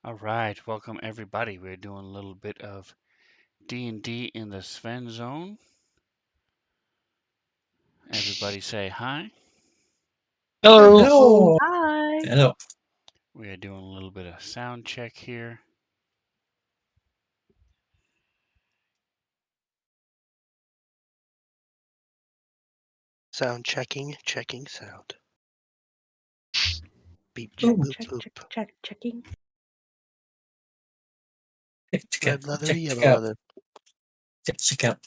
All right, welcome everybody. We're doing a little bit of D&D in the Svenzone. Everybody say hi. Hello. Hello. Hi. Hello. We are doing a little bit of sound check here. Sound checking sound. Beep, Check, boop, check, boop. checking. Red leather, yellow leather. Check out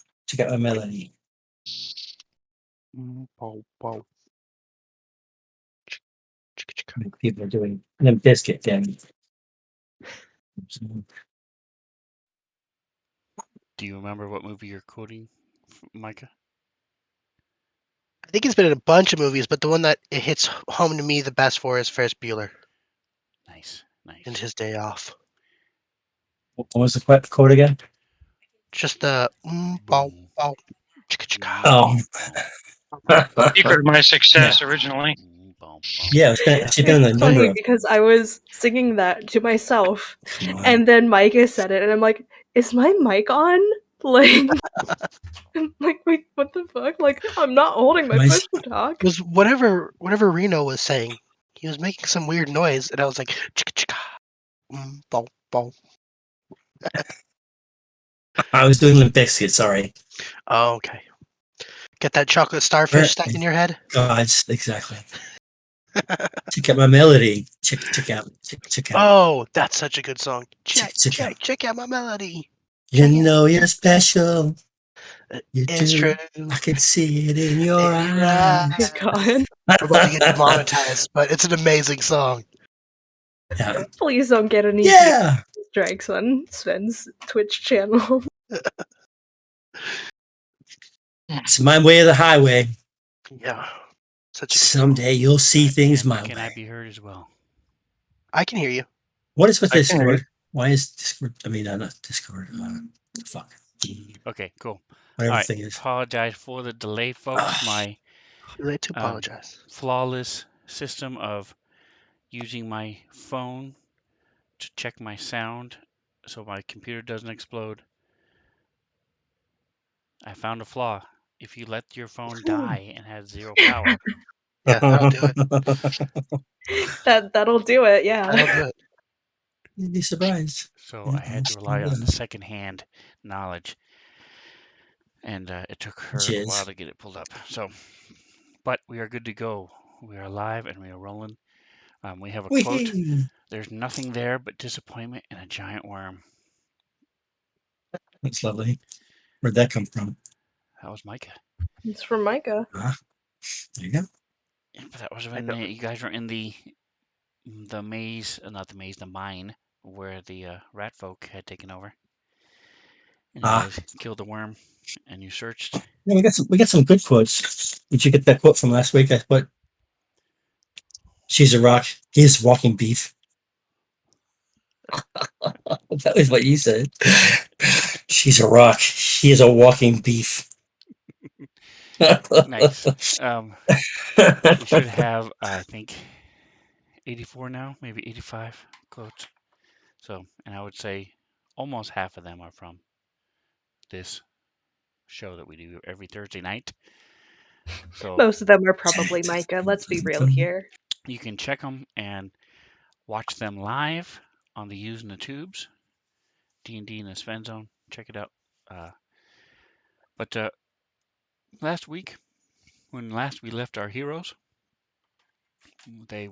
my melody. Pow, pow. People are doing Limp Biscuit then. Do you remember what movie you're quoting, Micah? I think he's been in a bunch of movies, but the one that it hits home to me the best for is Ferris Bueller Nice. and His Day Off. What was the quote again? Just the pow, Boom. pow, chicka chicka. Oh. Secret of my success originally. Yeah, she's been in a It's number funny of. because I was singing that to myself, Come on. and then Micah said it, and I'm like, "Is my mic on?" Like, I'm like, wait, what the fuck? Like, I'm not holding my My- push to talk. It was whatever Reno was saying. He was making some weird noise, and I was like, chicka chicka. Pow, pow. I was doing Limp Biscuit, sorry. Oh, okay. Get that chocolate starfish stuck in your head? God, exactly. Check out my melody. Check out. Oh, that's such a good song. Check Check out my melody. You know you're special. You It's do. true. I can see it in your In your eyes. God, We're about to get demonetized, but it's an amazing song. Yeah. please don't get any Yeah. strikes on Sven's Twitch channel. It's my way of the highway. Yeah. Such a good Someday you'll see things my Can I way. be heard as well? I can hear you. What is with I can hear Discord? Why is Discord? I mean, not Discord. Fuck. Okay, cool. Whatever All the right, thing is. apologize for the delay, folks. My Too late to apologize. flawless system of using my phone to check my sound so my computer doesn't explode. I found a flaw. If you let your phone die and has zero power, Yeah, that'll do it. That'll do it. Yeah. That'll do it. You'd be surprised. so I had to rely on the secondhand knowledge, and it took her a while Jizz. to get it pulled up. So, but we are good to go. We are live and we are rolling. We have a quote. Whee! There's nothing there but disappointment and a giant worm. That's lovely. Where'd that come from? That was Micah. It's from Micah. There you go. Yeah, but that was when you guys were in the maze, not the maze, the mine where the rat folk had taken over. And you guys killed the worm, and you searched. Yeah, we got some good quotes. Did you get that quote from last week? I put, "She's a rock. He's walking beef." That was what you said. She's a rock. He is a walking beef. Nice. We should have, I think, 84 now, maybe 85 quotes. So, and I would say almost half of them are from this show that we do every Thursday night. So Most of them are probably Micah. Let's be real here. you can check them and watch them live on the Using the Tubes, D&D in the Svenzone. Check it out. But last week, when last we left our heroes, they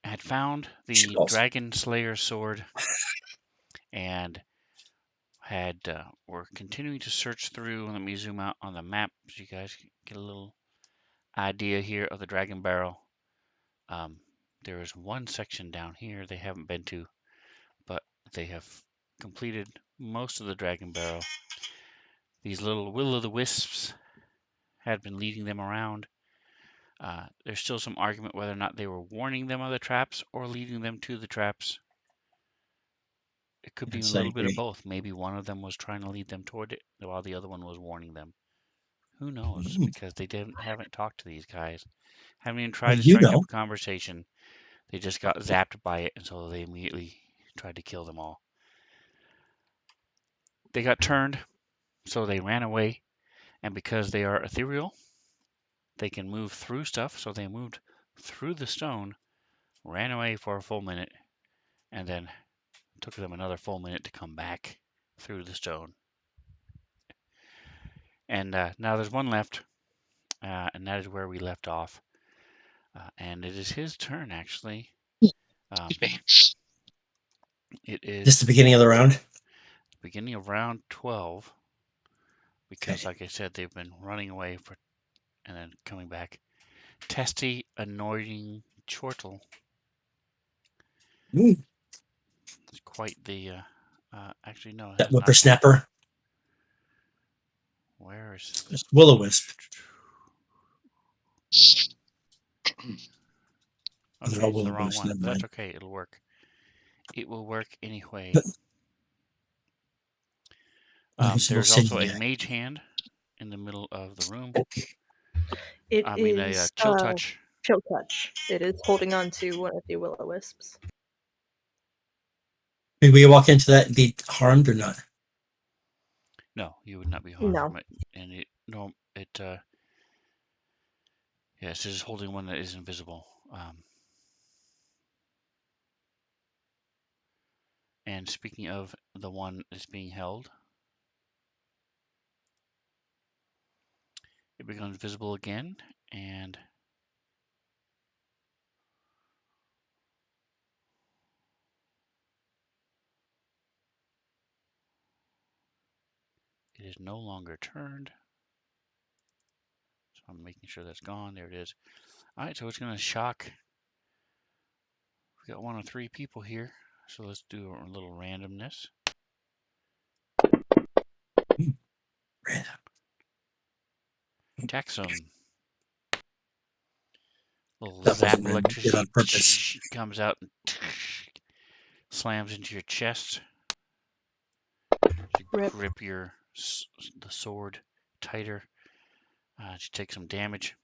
had found the Dragon Slayer sword and had were continuing to search through. Let me zoom out on the map so you guys get a little idea here of the Dragon Barrel. There is one section down here they haven't been to, but they have completed most of the Dragon Barrel. These little will-o'-the-wisps had been leading them around. There's still some argument whether or not they were warning them of the traps or leading them to the traps. It could be a little bit of both. Maybe one of them was trying to lead them toward it while the other one was warning them. Who knows? Because they haven't talked to these guys. Haven't even tried to strike up a conversation. They just got zapped by it, and so they immediately tried to kill them all. They got turned, so they ran away, and because they are ethereal, they can move through stuff, so they moved through the stone, ran away for a full minute, and then took them another full minute to come back through the stone. And now there's one left, and that is where we left off. And it is his turn, actually. Excuse me. It is Just the beginning of the round. beginning of round 12, because, Okay. like I said, they've been running away and then coming back. Testy, annoying chortle. Ooh, It's quite the. Actually, no. that It's not. whippersnapper. Where is. There's Will-O-Wisp. Oh, they're Okay, all it's the wrong Will-O-Wisps. one. Never But that's mind. okay. It'll work. It will work anyway. Here's a little There's also Cindy a guy. mage hand in the middle of the room. It I mean, a is chill touch. chill touch. It is holding on to one of the will-o-wisps. Did we walk into that and be harmed or not? No, you would not be harmed No. from it. And yes, it is holding one that is invisible. And speaking of the one that's being held, it becomes visible again, and it is no longer turned. So I'm making sure that's gone. There it is. All right, so it's going to shock. We've got 1 or 3 people here, so let's do a little randomness. Random. Taxum. Little That zap wasn't random. Did on purpose. electricity comes out and slams into your chest. You Rip. grip the sword tighter. You take some damage.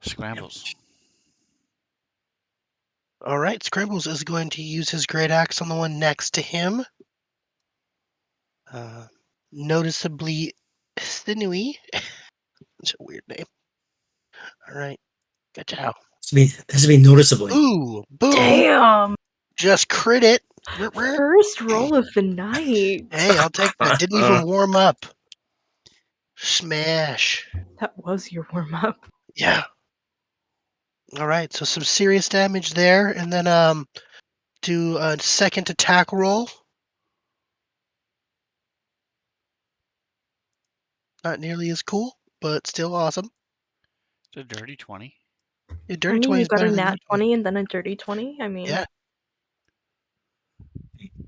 Scrambles. All right, Scrambles is going to use his great axe on the one next to him. Noticeably sinewy. It's a weird name. All right, ka-chow. Has to be noticeably. Ooh, boom! Damn! Just crit it. First roll of the night. Hey, I'll take that. Didn't even warm up. Smash. That was your warm-up. Yeah. All right, so some serious damage there, and then do a second attack roll. Not nearly as cool, but still awesome. It's a dirty 20. A I dirty mean, 20 you is got better a than nat no 20 and then a dirty 20. I mean, Yeah.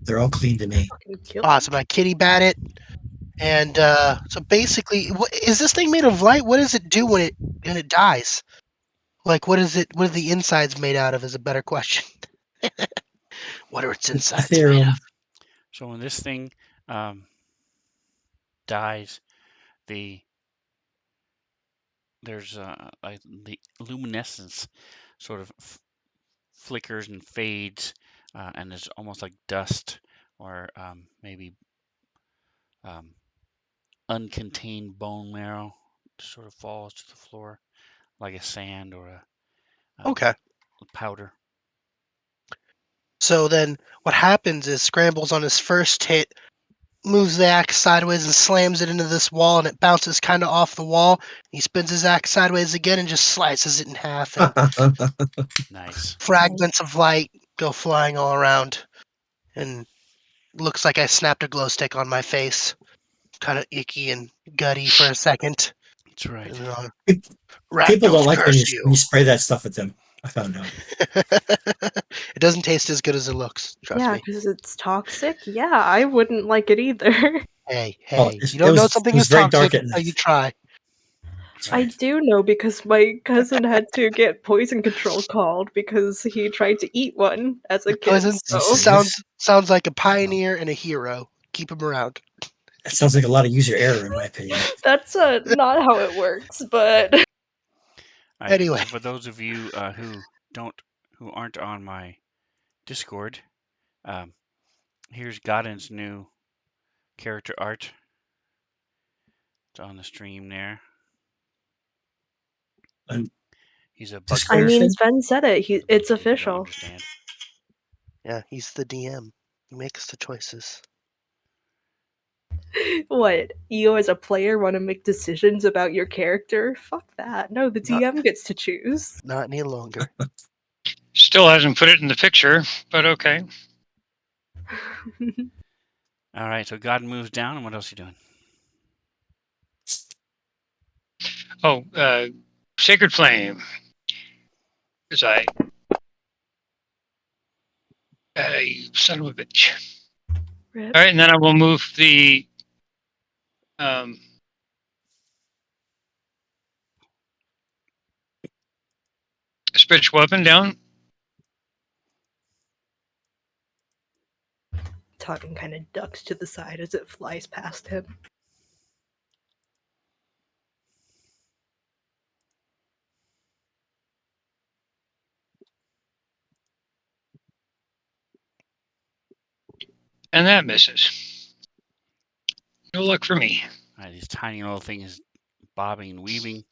They're all clean to me. fucking kill. Awesome. I kitty bat it, and so basically, is this thing made of light? What does it do when it dies? Like, what is it? What are the insides made out of? Is a better question. What are its insides made Ethereal. of? So when this thing dies, there's the luminescence sort of flickers and fades, and it's almost like dust or maybe uncontained bone marrow sort of falls to the floor like a sand or a Okay. powder. So then, what happens is Scrambles on his first hit moves the axe sideways and slams it into this wall, and it bounces kind of off the wall. He spins his axe sideways again and just slices it in half, and Nice. fragments of light go flying all around. And looks like I snapped a glow stick on my face. Kind of icky and gutty for a second. That's right. And then People don't Rakdos like when curse you spray that stuff at them. I found out. It doesn't taste as good as it looks. Trust Yeah, me. because it's toxic. Yeah, I wouldn't like it either. Hey, Well, you don't know it something was is very toxic dark at until you night. try. I do know because my cousin had to get poison control called because he tried to eat one as a kid. Poison So sounds like a pioneer and a hero. Keep him around. That sounds like a lot of user error, in my opinion. that's not how it works, but All right, Anyway. so for those of you who aren't on my Discord, um, here's Godin's new character art. It's on the stream there. Um, He's a bug. Just I mean, Thursday? Sven said it. It's Maybe you don't official. understand. Yeah, he's the DM. He makes the choices. What? You as a player want to make decisions about your character? Fuck that. No, the DM gets to choose. Not any longer. Still hasn't put it in the picture, but okay. All right, so God moves down, and what else are you doing? Oh, Sacred Flame. Because you son of a bitch. Rip. All right, and then I will move the spiritual weapon down. Toggin kind of ducks to the side as it flies past him. And that misses. No luck for me. All right, these tiny little things bobbing and weaving.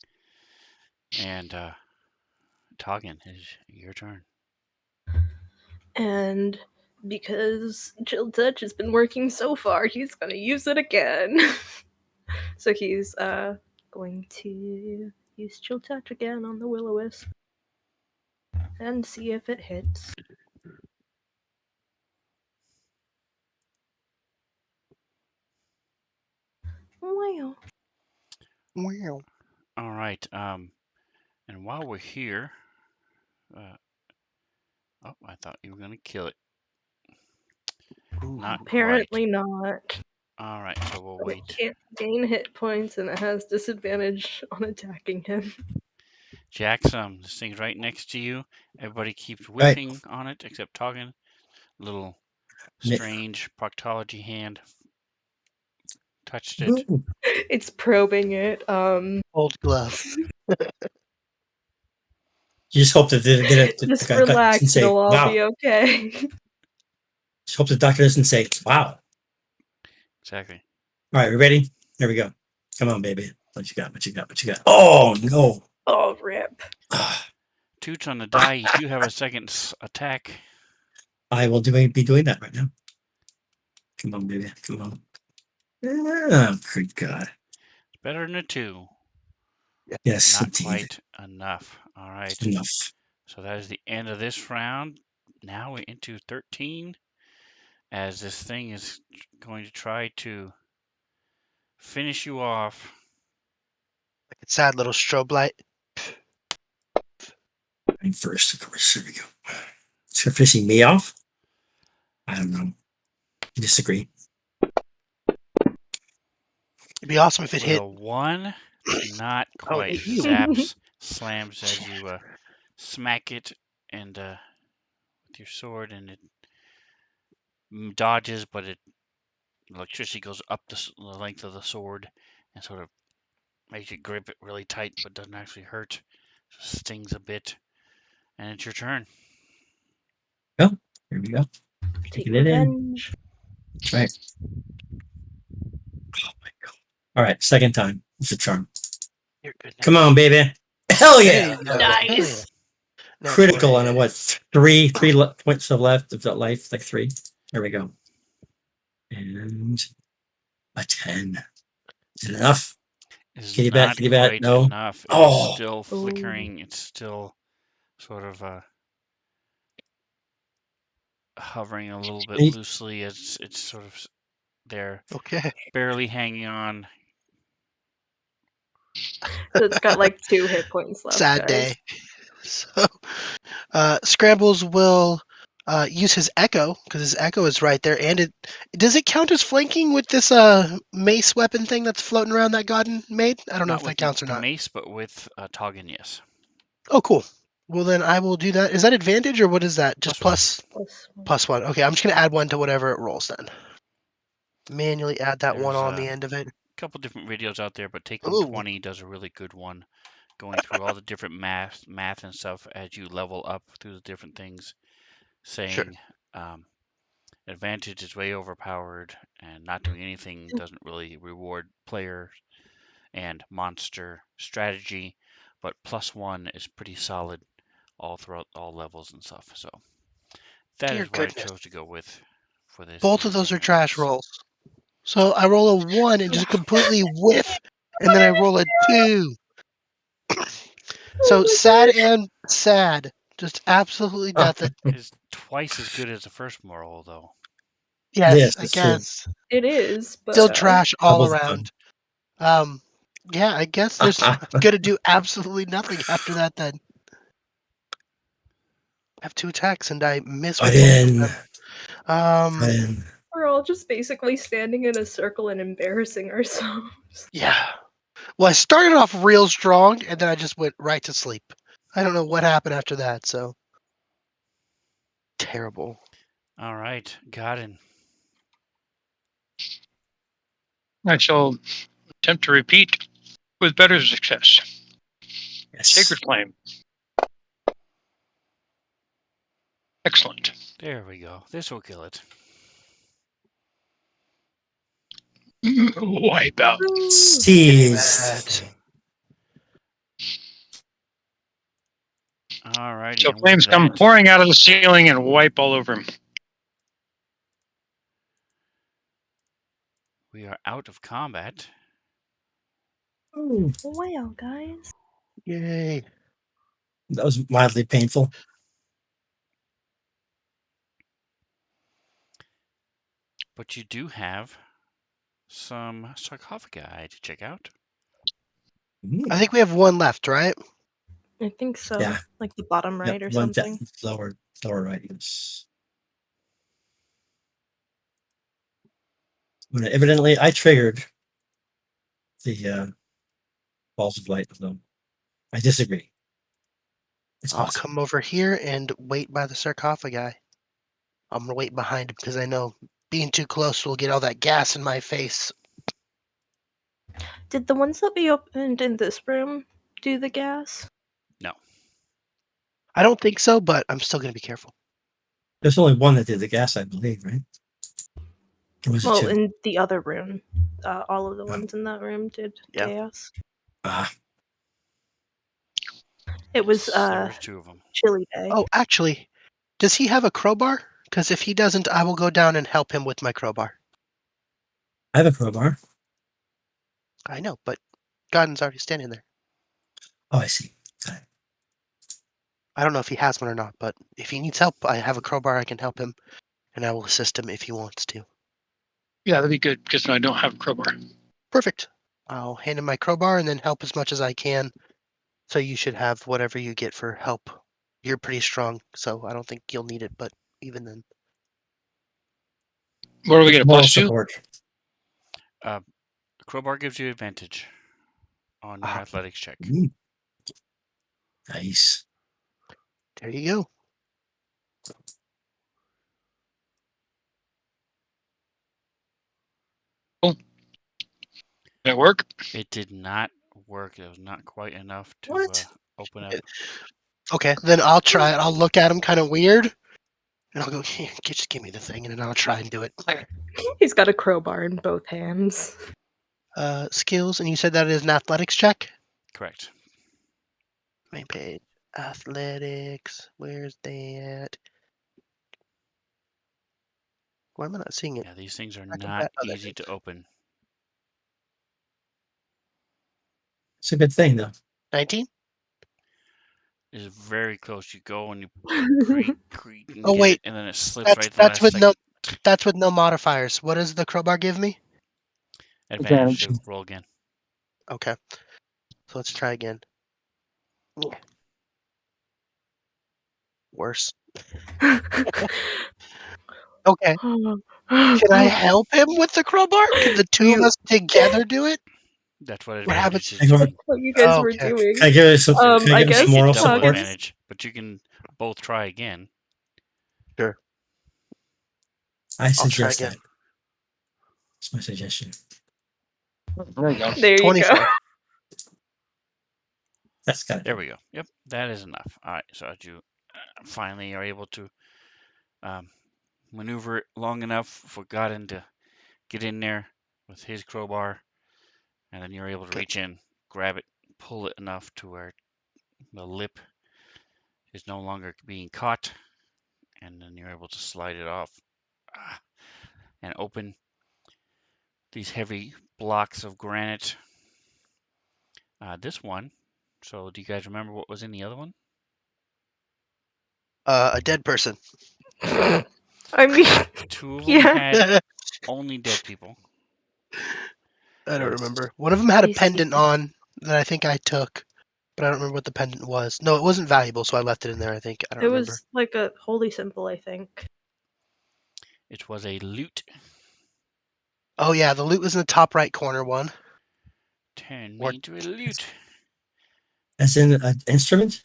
And Toggin, is your turn. And because Chill Touch has been working so far, he's gonna use it again. So he's going to use Chill Touch again on the Will-O-Wisp and see if it hits. Wow. Wow. All right. And while we're here, oh, I thought you were gonna kill it. Ooh. Not Apparently quite. not. All right, so we'll But wait. it can't gain hit points and it has disadvantage on attacking him. Jax, this thing's right next to you. Everybody keeps Right. whiffing on it except Toggin. Little Yeah. strange proctology hand touched it. Ooh. It's probing it. Old glove. You just hope that they get it. Just The guy doesn't relax, say, it'll all "Wow." be okay. Just hope the doctor doesn't say, "Wow." Exactly. All right, we ready? Here we go. Come on, baby. What you got? What you got? What you got? Oh no! Oh, rip. Toots on the die. You do have a second attack. I will be doing that right now. Come on, baby. Come on. Oh, good God. It's better than a 2. Yes, Not indeed. quite enough. All right. Enough. So that is the end of this round. Now we're into 13, as this thing is going to try to finish you off. Like a sad little strobe light. And first, of course. Here we go. So finishing me off? I don't know. I disagree. It'd be awesome if it With hit. a 1, not Oh, quite. hit you. Zaps, slams as you smack it and with your sword, and it dodges, but electricity goes up the length of the sword and sort of makes you grip it really tight, but doesn't actually hurt. Just stings a bit, and it's your turn. Well, here we go. Take Taking it in. revenge. That's right. Oh my God. All right, second time. It's a charm. You're good. Come on, baby. Hell There yeah! you go. Nice. Nat Critical 20. on a what? Three points of left of that life, like 3. There we go. And a 10. Is it enough? Is Kitty bat, not kitty bat, quite no. enough. It's Oh. still flickering. It's still sort of hovering a little bit loosely as it's sort of there, Okay. barely hanging on. So it's got like 2 hit points left. Sad guys. day. So, Scrambles will use his echo because his echo is right there, and does it count as flanking with this mace weapon thing that's floating around that Godin made? I don't know Not if with that counts or the not. mace, but with Toggin, yes. Oh, cool. Well, then I will do that. Is that advantage or what is that? Just +1. plus 1. Okay, I'm just gonna add 1 to whatever it rolls then. Manually add that 1 There's on the end of it. A couple different videos out there, but taking Ooh. 20 does a really good one. going through all the different math and stuff as you level up through the different things, Sure. saying advantage is way overpowered and not doing anything doesn't really reward player and monster strategy, but +1 is pretty solid all throughout all levels and stuff. So that Dear is what I goodness. chose to go with for this Both of those are trash campaign. rolls. So I roll a 1 and just completely whiff, and then I roll a 2. So sad and sad. Just absolutely nothing. It's twice as good as the first roll, though. Yes, Yes, I it's true. guess. It is, but Still trash all Double the around. fun. Yeah, I guess there's I'm gonna do absolutely nothing after that then. I have 2 attacks and I miss Right with both of in. them. Right in. we're all just basically standing in a circle and embarrassing ourselves. Yeah. Well, I started off real strong and then I just went right to sleep. I don't know what happened after that, so terrible. All right, Godin. I shall attempt to repeat with better success. Yes. Sacred Flame. Excellent. There we go. This will kill it. Wipe out. Seized. All righty. So and with flames come that, pouring out of the ceiling and wipe all over him. we are out of combat. Ooh, Well, guys. Yay. that was mildly painful. But you do have some sarcophagi to check out. I think we have one left, right? I think so. Yeah. Like the bottom right or one something. lower right. Yes. Well, evidently, I triggered the balls of light. So I disagree. It's I'll possible. come over here and wait by the sarcophagi. I'm gonna wait behind him because I know being too close will get all that gas in my face. Did the ones that we opened in this room do the gas? No. I don't think so, but I'm still gonna be careful. There's only one that did the gas, I believe, right? Or was it Well, two? in the other room, all of the ones in that room did Yeah. gas. Ah, It was There was 2 of them. Chili Day. Oh, actually, does he have a crowbar? Because if he doesn't, I will go down and help him with my crowbar. I have a crowbar. I know, but Godden's already standing there. Oh, I see. Got it. I don't know if he has one or not, but if he needs help, I have a crowbar. I can help him, and I will assist him if he wants to. Yeah, that'd be good because I don't have a crowbar. Perfect. I'll hand him my crowbar and then help as much as I can. So you should have whatever you get for help. You're pretty strong, so I don't think you'll need it, but even then. What do we get? A Moral +2? support. The crowbar gives you advantage on your athletics check. Nice. There you go. Did it work? It did not work. It was not quite enough to What? open up. Okay, then I'll try it. I'll look at him kind of weird, and I'll go, "Here, just give me the thing, and then I'll try and do it. He's got a crowbar in both hands. Skills, and you said that is an athletics check? Correct. Main page. Athletics. Where's that? Why am I not seeing it? Yeah, these things are Back of not that- oh, there it easy is. to open. It's a good thing, though. 19? It's very close. You go and you creak and Oh, get wait. it, and then it slips right at the That's last with second. that's with no modifiers. What does the crowbar give me? Advantage Advantage. to roll again. Okay. So let's try again. Yeah. Worse. Okay. Can I help him with the crowbar? Can the two of us together do it? That's what What advantage happens? is. Can What you guys were Okay. doing. I give it some? I Can I give it guess some You moral get double support? advantage, but you can both try again. Sure. I I'll try suggest again. that. That's my suggestion. There you go. There you 24. go. That's got it. There we go. Yep, that is enough. All right, so as you finally are able to maneuver it long enough for Godin to get in there with his crowbar, and then you're able to Good. reach in, grab it, pull it enough to where the lip is no longer being caught, and then you're able to slide it off and open these heavy blocks of granite. This one, so do you guys remember what was in the other one? A dead person. I mean, Two of them yeah. had only dead people. I don't remember. One of them had a I see. pendant on that I think I took, but I don't remember what the pendant was. No, it wasn't valuable, so I left it in there. I think I don't It remember. was like a holy symbol, I think. It was a lute. Oh yeah, the loot was in the top right corner one. Turn Or- me into a lute. As in an instrument?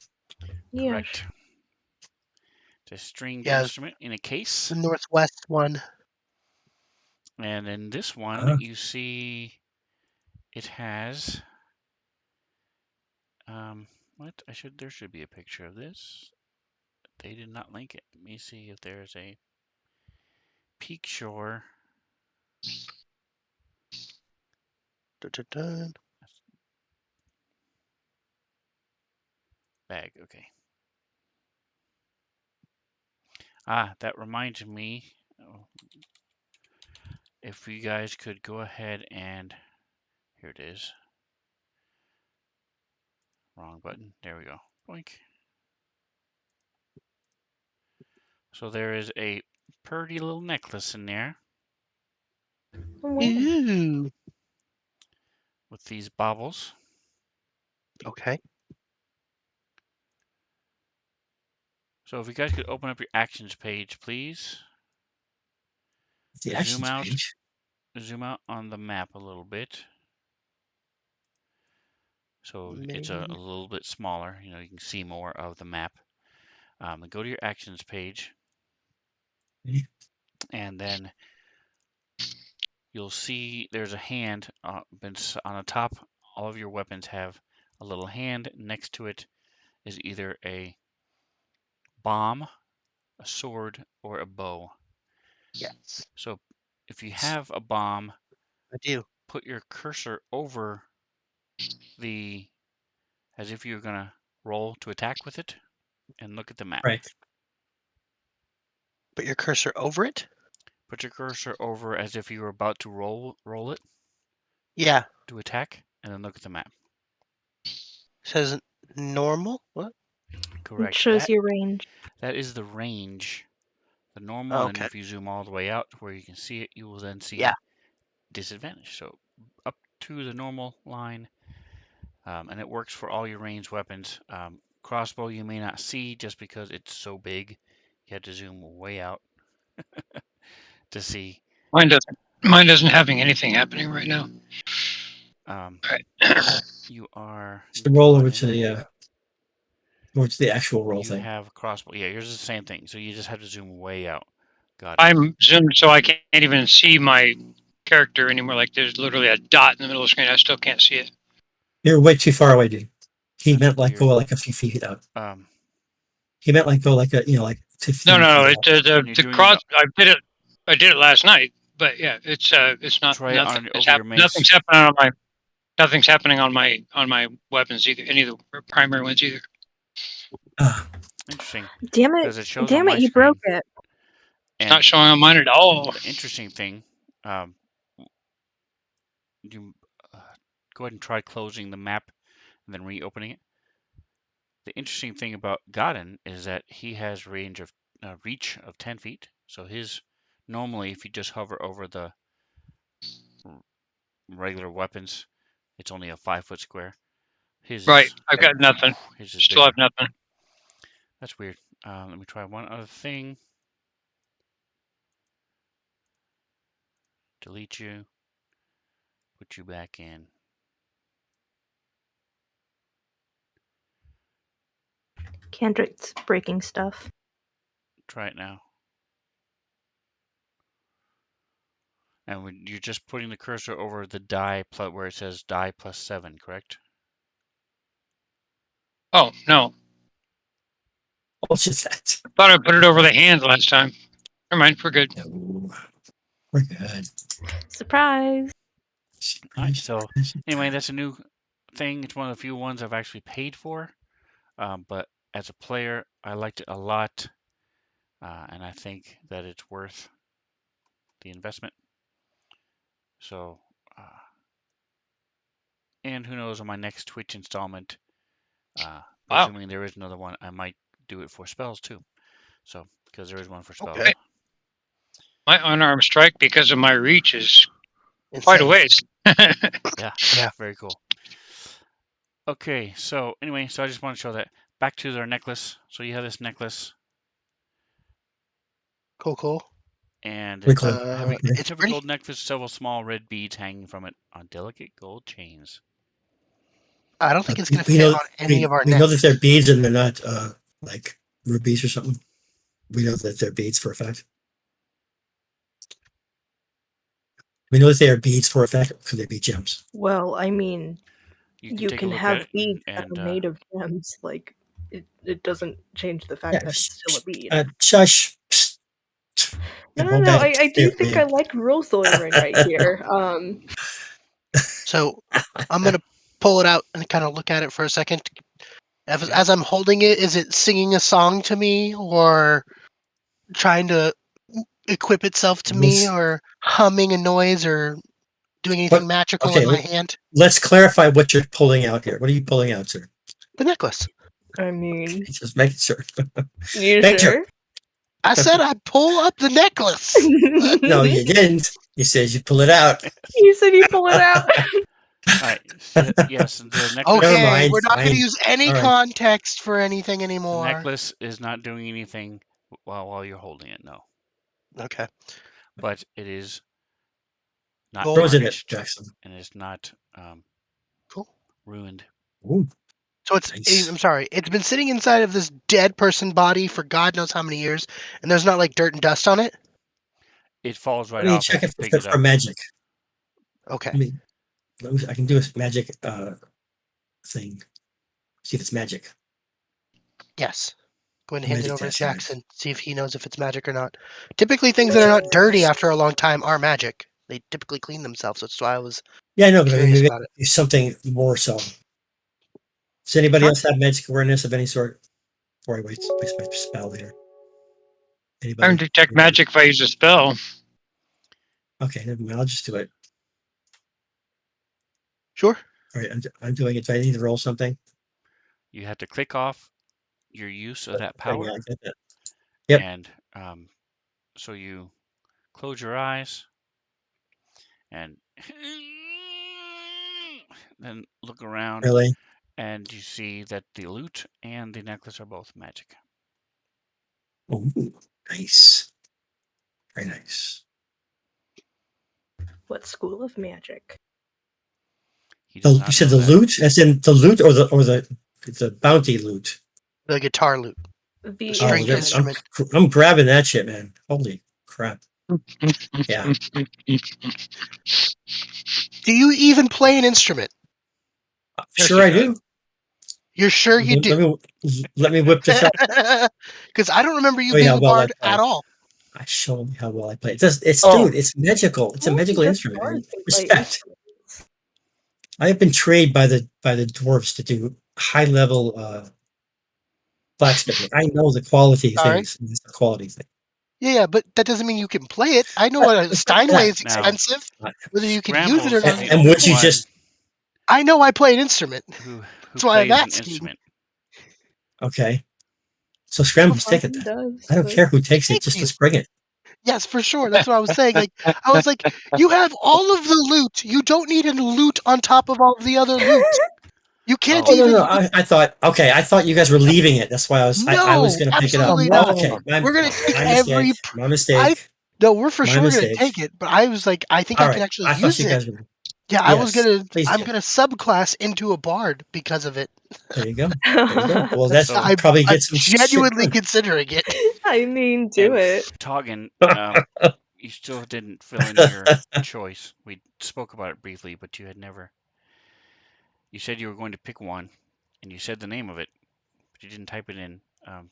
Yeah. Correct. It's a stringed Yeah. instrument in a case. The northwest one. And in this one, Uh-huh. you see it has what? There should be a picture of this. They did not link it. Let me see if there's a Peak Shore Dun-dun-dun. bag. Okay. That reminds me. If you guys could go ahead and here it is. Wrong button. There we go. Boink. So there is a pretty little necklace in there Oh, wow. Ooh. with these baubles. Okay. So if you guys could open up your actions page, please. The Zoom actions out. page. Zoom out on the map a little bit. So it's a Maybe. little bit smaller. You can see more of the map. Go to your actions page, Okay. and then you'll see there's a hand on the top. All of your weapons have a little hand. Next to it is either a bomb, a sword, or a bow. Yes, So if you have a bomb, I do. put your cursor over as if you're gonna roll to attack with it, and look at the map. Right. Put your cursor over it. Put your cursor over as if you were about to roll it Yeah. to attack, and then look at the map. Says normal. What? It Correct. shows your range. That is the range, the normal, Oh, and okay. if you zoom all the way out to where you can see it, you will then see Yeah. disadvantage. So up to the normal line, and it works for all your ranged weapons. Crossbow you may not see just because it's so big. You have to zoom way out to see. Mine doesn't. Mine doesn't having anything happening right now. Um, Right. you are. So roll over Godin. to the actual roll You thing. have a crossbow. Yeah, yours is the same thing. So you just have to zoom way out. Got it. I'm zoomed so I can't even see my character anymore. Like there's literally a dot in the middle of the screen. I still can't see it. You're way too far away, dude. He That's meant like weird. go like a few feet out. Um, He meant like go like like 15 No. feet out. When you're The doing cross. it, I did it last night. But yeah, it's not try it nothing. over your mace. Nothing's happening on my. Nothing's happening on my weapons either. Any of the primary ones either. Ah, Interesting, Damn it! because it shows on Damn my it! You screen. broke it. It's not And showing on mine at all. the interesting thing, you go ahead and try closing the map and then reopening it. The interesting thing about Godin is that he has reach of 10 feet. So normally, if you just hover over the regular weapons, it's only a 5-foot square. His Right. is I've got nothing. his is Still bigger. have nothing. That's weird. Let me try one other thing. Delete you. Put you back in. Kendrick's breaking stuff. Try it now. And you're just putting the cursor over the die where it says die +7, correct? Oh, no. What's just that? Thought I put it over the hand last time. Never mind, we're good. No, we're good. Surprise! All right. So anyway, that's a new thing. It's one of the few ones I've actually paid for. But as a player, I liked it a lot, and I think that it's worth the investment. So, and who knows, on my next Twitch installment, presuming there is another one, I might do it for spells too. So, because there is one for spells. Okay. My unarmed strike, because of my reach, is quite a Insane. ways. Yeah. Yeah. Very cool. Okay. So anyway, so I just want to show that. Back to their necklace. So you have this necklace, Cool. and Pretty it's cool. a heavy, It's heavy pretty. gold necklace, several small red beads hanging from it on delicate gold chains. I don't think it's going to We fit know on any of our we know that necks. they're beads and they're not like rubies or something. We know that they're beads for a fact. We know that they are beads for a fact. Could they be gems? Well, I mean, You can you take a can look at have it beads that and are made of gems. Like, it doesn't change the fact Yeah. that it's still a bead. Shush. No. I do think I like rules delivering right here. So I'm going to pull it out and kind of look at it for a second. Okay. As I'm holding it, is it singing a song to me or trying to equip itself to me or humming a noise or doing anything magical in my hand? Let's clarify what you're pulling out here. What are you pulling out, sir? The necklace. I mean, Just making sure. you Make sure? I said I pull up the necklace. No, you didn't. You said you pull it out. You said you pull it out. All right. So, yes, the necklace. Never Okay, mind, we're not going to fine. use any All right. context for anything The anymore. necklace is not doing anything while you're holding it. No, Okay. but it is not Gold. Throws in it, tarnished Jackson. and it's not Cool. ruined. Ooh, So it's, nice. I'm sorry, it's been sitting inside of this dead person body for God knows how many years, and there's not like dirt and dust on it? It falls Let right me off check as you it pick it for up. magic. Okay. I can do a magic thing. See if it's magic. Yes. Go ahead and hand it Magic over to test, all right. Jackson, see if he knows if it's magic or not. Typically, things that are not dirty after a long time are magic. They typically clean themselves. That's why I was Yeah, I know, but I mean, curious maybe about it. something more so. Does anybody Sure. else have magic awareness of any sort? Before I waste my spell here. I Anybody? can detect magic if I use a spell. Okay, never mind. I'll just do it. Sure. All right, I'm doing it. Do I need to roll something? You have to click off your use of that Okay, power, yeah, I get that. Yep. and so you close your eyes and then look around, Really? and you see that the lute and the necklace are both magic. Oh, nice. Very nice. What school of magic? He does not You said know the that. loot, as in the loot, or the bounty loot. The guitar lute. The stringed that's- instrument. I'm grabbing that shit, man. Holy crap! Yeah. Do you even play an instrument? Yes, Sure, I he does. do. You're sure you do? Let me whip this out. Because I don't remember you Show you being how a well I bard play. at all. I show you how well I play. It's Oh. dude, it's magical. It's a Only magical the instrument. bards can play Respect. instruments. I have been trained by the dwarves to do high level blacksmithing. I know the quality All right. things. It's the quality thing. Yeah, but that doesn't mean you can play it. I know what a Steinway is Now, expensive. Whether you can use it Scrambles or is not. the And only would you one just I know I play an instrument. who That's why I'm plays an asking. instrument. okay? So Scrambles, take it He then. does, I don't but- care who takes it. Thank Just you. let's bring it. Yes, for sure. That's what I was saying. Like I was like, you have all of the loot. You don't need a loot on top of all of the other loot. You can't Oh no, even. no. I thought you guys were leaving it. That's why I was No, going to pick it up. absolutely Oh, not. okay, We're gonna take my every. mistake. My mistake. No, we're for My sure gonna mistake. take it. But I was like, I think All I right. can actually I thought use you it. guys were. Yeah, I was Yes, gonna. please I'm do. gonna subclass into a bard because of it. There you go. There you go. Well, that's So- probably I'm get some genuinely shit. considering it. I mean, do And it. Toggin, you still didn't fill in your choice. We spoke about it briefly, but you had never. You said you were going to pick one, and you said the name of it, but you didn't type it in.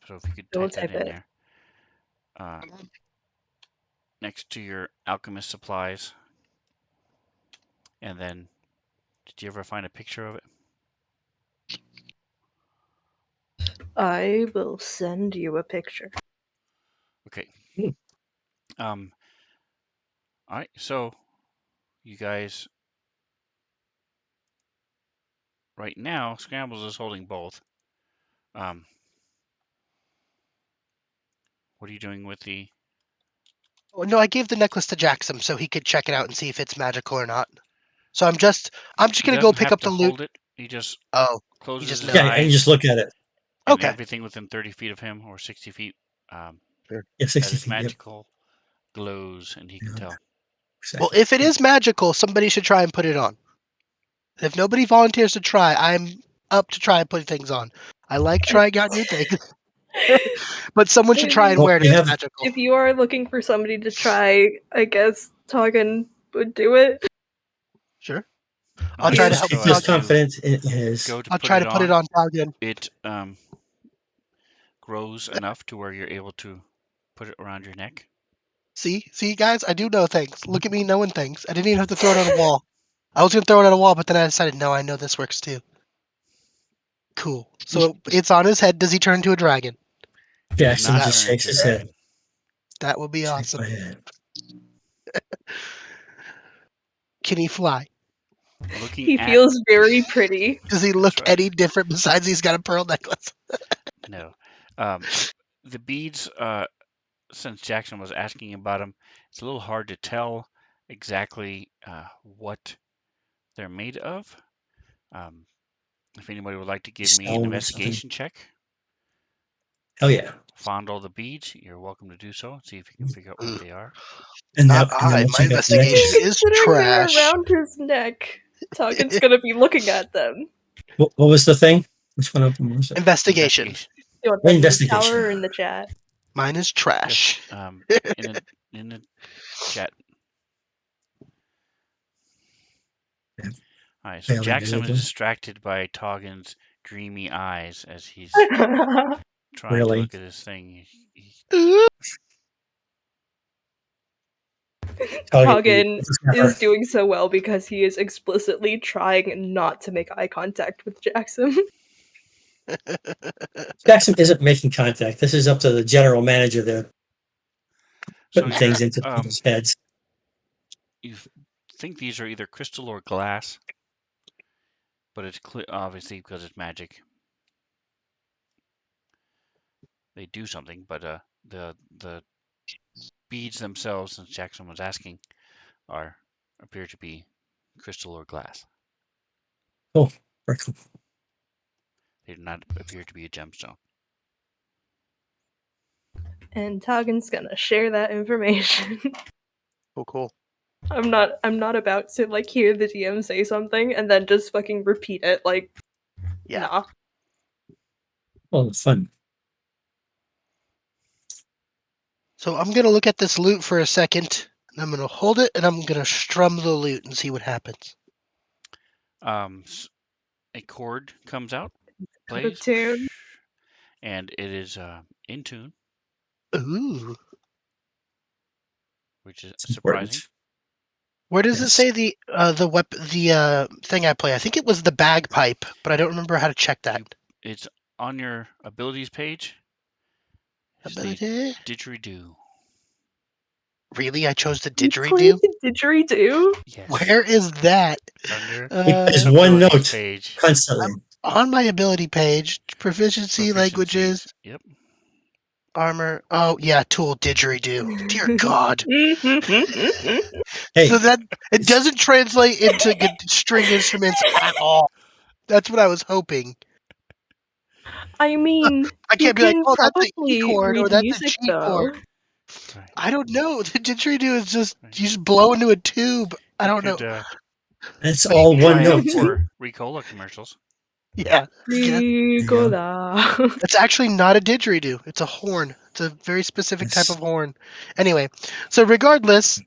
So if you could Don't type that type in it. there. Next to your alchemist supplies. And then, did you ever find a picture of it? I will send you a picture. Okay. Hmm. All right. So, you guys, right now, Scrambles is holding both. What are you doing with the? Oh, no, I gave the necklace to Jackson so he could check it out and see if it's magical or not. So I'm just He gonna go doesn't pick have up to the loot. hold it. He just Oh, closes just his knows. Yeah, I can eyes, just look at it. and okay. everything within 30 feet of him or 60 feet Yeah, that 60 is feet. Yep. magical glows, and he can Yeah, tell. Well, exactly. if it is magical, somebody should try and put it on. If nobody volunteers to try, I'm up to try and put things on. I like trying out new things. But someone should try and Well, wear it we if it's have magical. If you are looking for somebody to try, I guess Toggin would do it. Sure. All I'll right, try to he's, help he's so as just Toggin. you confident in his. go to I'll put try it to put it on, on Toggin. it grows enough to where you're able to put it around your neck. See, guys, I do know things. Look at me knowing things. I didn't even have to throw it on a wall. I was gonna throw it on a wall, but then I decided, no, I know this works too. Cool. So it's on his head. Does he turn into a dragon? He does Jackson not That just turn shakes into a his head. dragon. that would be Shake awesome. my head. Can he fly? Looking He at feels very pretty. Does he That's look right. any different besides he's got a pearl necklace? No, the beads. Since Jackson was asking about them, it's a little hard to tell exactly what they're made of. If anybody would like to give me an Stone or something. investigation check, Hell yeah. fondle the beads, you're welcome to do so. See if you can figure out what they are. And Not then I. we'll My check out the investigation necklace. is Considering they're trash. around his neck, Toggen's gonna be looking at them. What was the thing? Which one of them was it? Investigation. You want that in the Investigation. tower or in the chat? Mine is Yes, trash. in the chat. Yeah. All right, so Barely Jackson is visible. distracted by Toggen's dreamy eyes as he's trying to Really? look at his thing. Toggin is doing so well because he is explicitly trying not to make eye contact with Jackson. Jackson isn't making contact. This is up to the general manager there, So putting things into you're people's heads. you think these are either crystal or glass, but it's clear, obviously, because it's magic. They do something, but the beads themselves, since Jackson was asking, appear to be crystal or glass. Oh, very cool. They do not appear to be a gemstone. And Toggen's gonna share that information. Oh, cool. I'm not about to like hear the DM say something and then just fucking repeat it like Yeah. nah. Oh, fun. So I'm gonna look at this loot for a second, and I'm gonna hold it, and I'm gonna strum the loot and see what happens. A chord comes out, Out of plays, tune. and it is in tune, Ooh. which is It's surprising. important. Where does it Yes. say the thing I play? I think it was the bagpipe, but I don't remember how to check that. It's on your abilities page. It's the Ability? didgeridoo. Really? I chose the You played didgeridoo? the didgeridoo? Yes. Where is that? It's under He plays Uh, one abilities note page. constantly. on my ability page, proficiency, languages, Proficiencies. Yep. armor. Oh yeah, tool didgeridoo. Dear God. Hey, So that it it's, doesn't translate into string instruments at all. That's what I was hoping. I mean, I you can't be like, can oh, that's an E probably chord or read that's a music G though. chord. Right. I don't know. The didgeridoo is just Right. you just blow into a tube. I You don't could know. it's But you all can one try try it out note. for Ricola commercials. Yeah. Yeah. Ricola. It's actually not a didgeridoo. It's a horn. It's a very specific type of It's horn. Anyway, so regardless,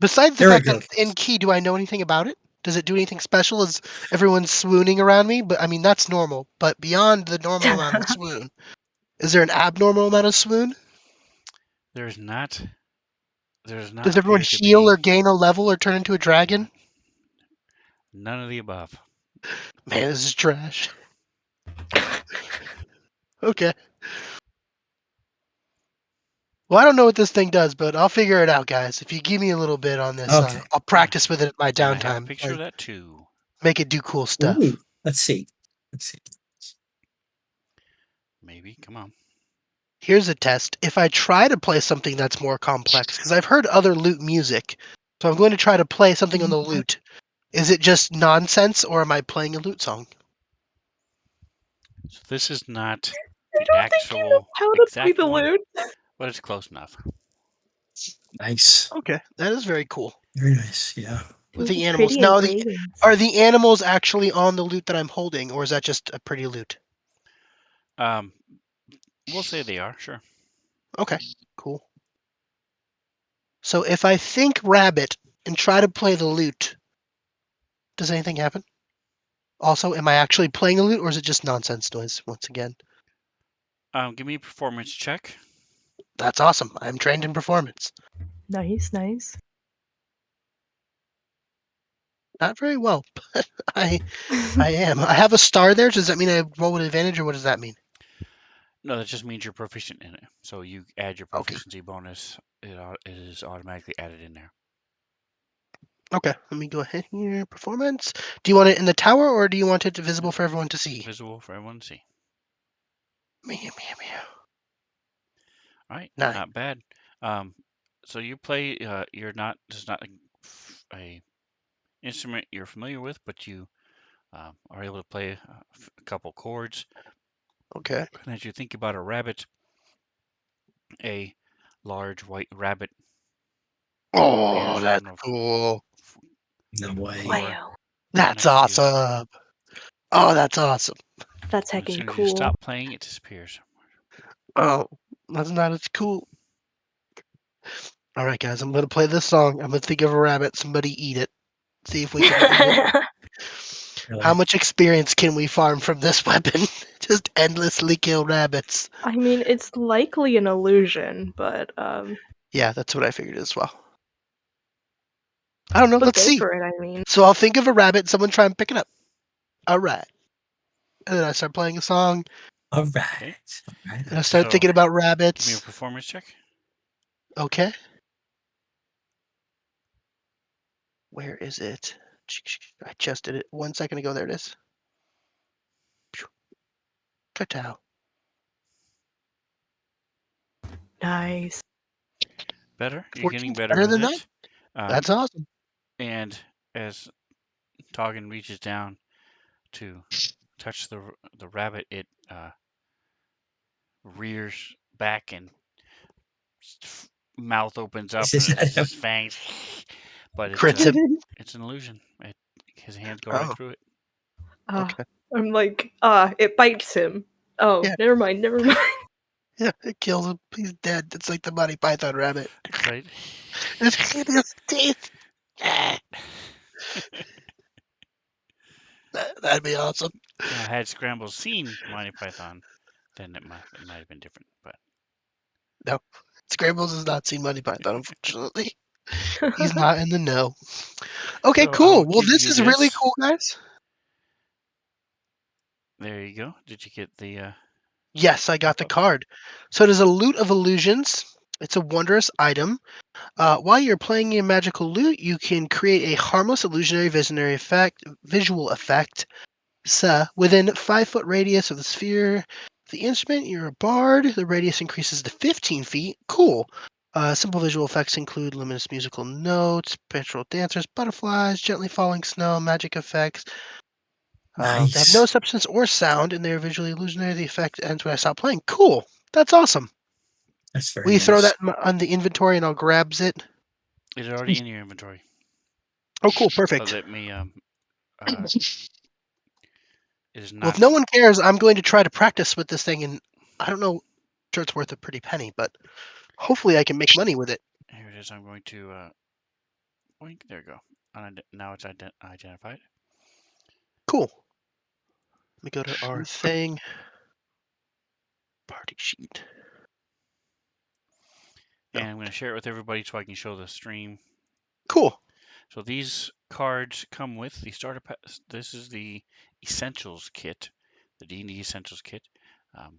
besides the very fact that good. it's in key, do I know anything about it? Does it do anything special? Is everyone swooning around me? But I mean, that's normal. But beyond the normal amount of swoon, is there an abnormal amount of swoon? There's not. There's not Does everyone appear to heal be or gain a level or turn into a dragon? none of the above. Man, this is trash. Okay. Well, I don't know what this thing does, but I'll figure it out, guys. If you give me a little bit on this, Okay. I'll practice with it at my And I have a downtime. picture of that too. Make it do cool stuff. Ooh, let's see. Let's see. Maybe. Come on. Here's a test. If I try to play something that's more complex, because I've heard other lute music, so I'm going to try to play something on the lute. Is it just nonsense, or am I playing a lute song? So this is not I the don't think you know actual how to play exact the one, lute. but it's close enough. Nice. Okay, that is very cool. Very nice. Yeah. With the Ooh, animals. pretty Now, engravings. are the animals actually on the lute that I'm holding, or is that just a pretty lute? We'll say they are, sure. Okay, cool. So if I think rabbit and try to play the lute, does anything happen? Also, am I actually playing a lute, or is it just nonsense noise once again? Give me a performance check. That's awesome. I'm trained in performance. Nice, nice. Not very well, but I am. I have a star there. Does that mean I roll with advantage, or what does that mean? No, that just means you're proficient in it. So you add your Okay. proficiency bonus. It is automatically added in there. Okay, let me go ahead here. Performance. Do you want it in the tower, or do you want it visible for everyone to see? Visible for everyone to see. Meow, meow, meow. All right, 9. not bad. So you play. You're not. This is not a instrument you're familiar with, but you are able to play a couple chords. Okay. And as you think about a rabbit, a large white rabbit Oh, appears that's from the cool. No way. floor Wow, That's next to you. awesome. Oh, that's awesome. that's And as heckin' soon as you cool. stop playing, it disappears. Oh, that's not as cool. All right, guys, I'm going to play this song. I'm going to think of a rabbit. Somebody eat it. See if we can eat it. Really. How much experience can we farm from this weapon? Just endlessly kill rabbits. I mean, it's likely an illusion, but Yeah, that's what I figured as well. I don't know. but Let's go see. for it. I mean, So I'll think of a rabbit. Someone try and pick it up. All right. And then I start playing a song. All Okay. right. All right. And I start So thinking about give me a rabbits. performance check. Okay. Where is it? I just did it 1 second ago. There it is. Cacao. nice. Better. You're 14's getting better better with than that. it. That's awesome. And as Toggin reaches down to touch the rabbit, it rears back and mouth opens up Is and that its fangs. But Crits him. it's an illusion. His hands go right Oh, through it. okay. I'm like, it bites him. Oh, Yeah. never mind, never mind. Yeah, it kills him. He's dead. It's like the Monty Python rabbit. Right. It's hideous teeth. That'd be awesome. Now, had Scramble seen Monty Python, then it might have been different. But No, Scrambles has not seen Monty Python, unfortunately. He's not in the know. Okay, so I will cool. Well, give this you is really this. cool, guys. There you go. Did you get the? Yes, I got the card. So it is a Lute of Illusions. It's a wondrous item. While you're playing your magical lute, you can create a harmless illusionary visual effect within 5-foot radius of the sphere. The instrument, you're a bard. The radius increases to 15 feet. Cool. Simple visual effects include luminous musical notes, spectral dancers, butterflies, gently falling snow, magic effects. They have no Nice. substance or sound, and they are visually illusionary. The effect ends when I stop playing. Cool. That's awesome. That's very Will you throw nice. that on the inventory and I'll grabs it? It's already in your inventory. Oh, cool. So Perfect. let me it is Well, if not. no one cares, I'm going to try to practice with this thing, and I don't know, sure it's worth a pretty penny, but hopefully I can make money with it. Here it is. I'm going to. Boink, there you go. now it's identified. Cool. Let me go to our thing. Party sheet. And I'm going to share it with everybody so I can show the stream. Cool. So these cards come with the starter pack. This is the Essentials kit, the D&D Essentials kit,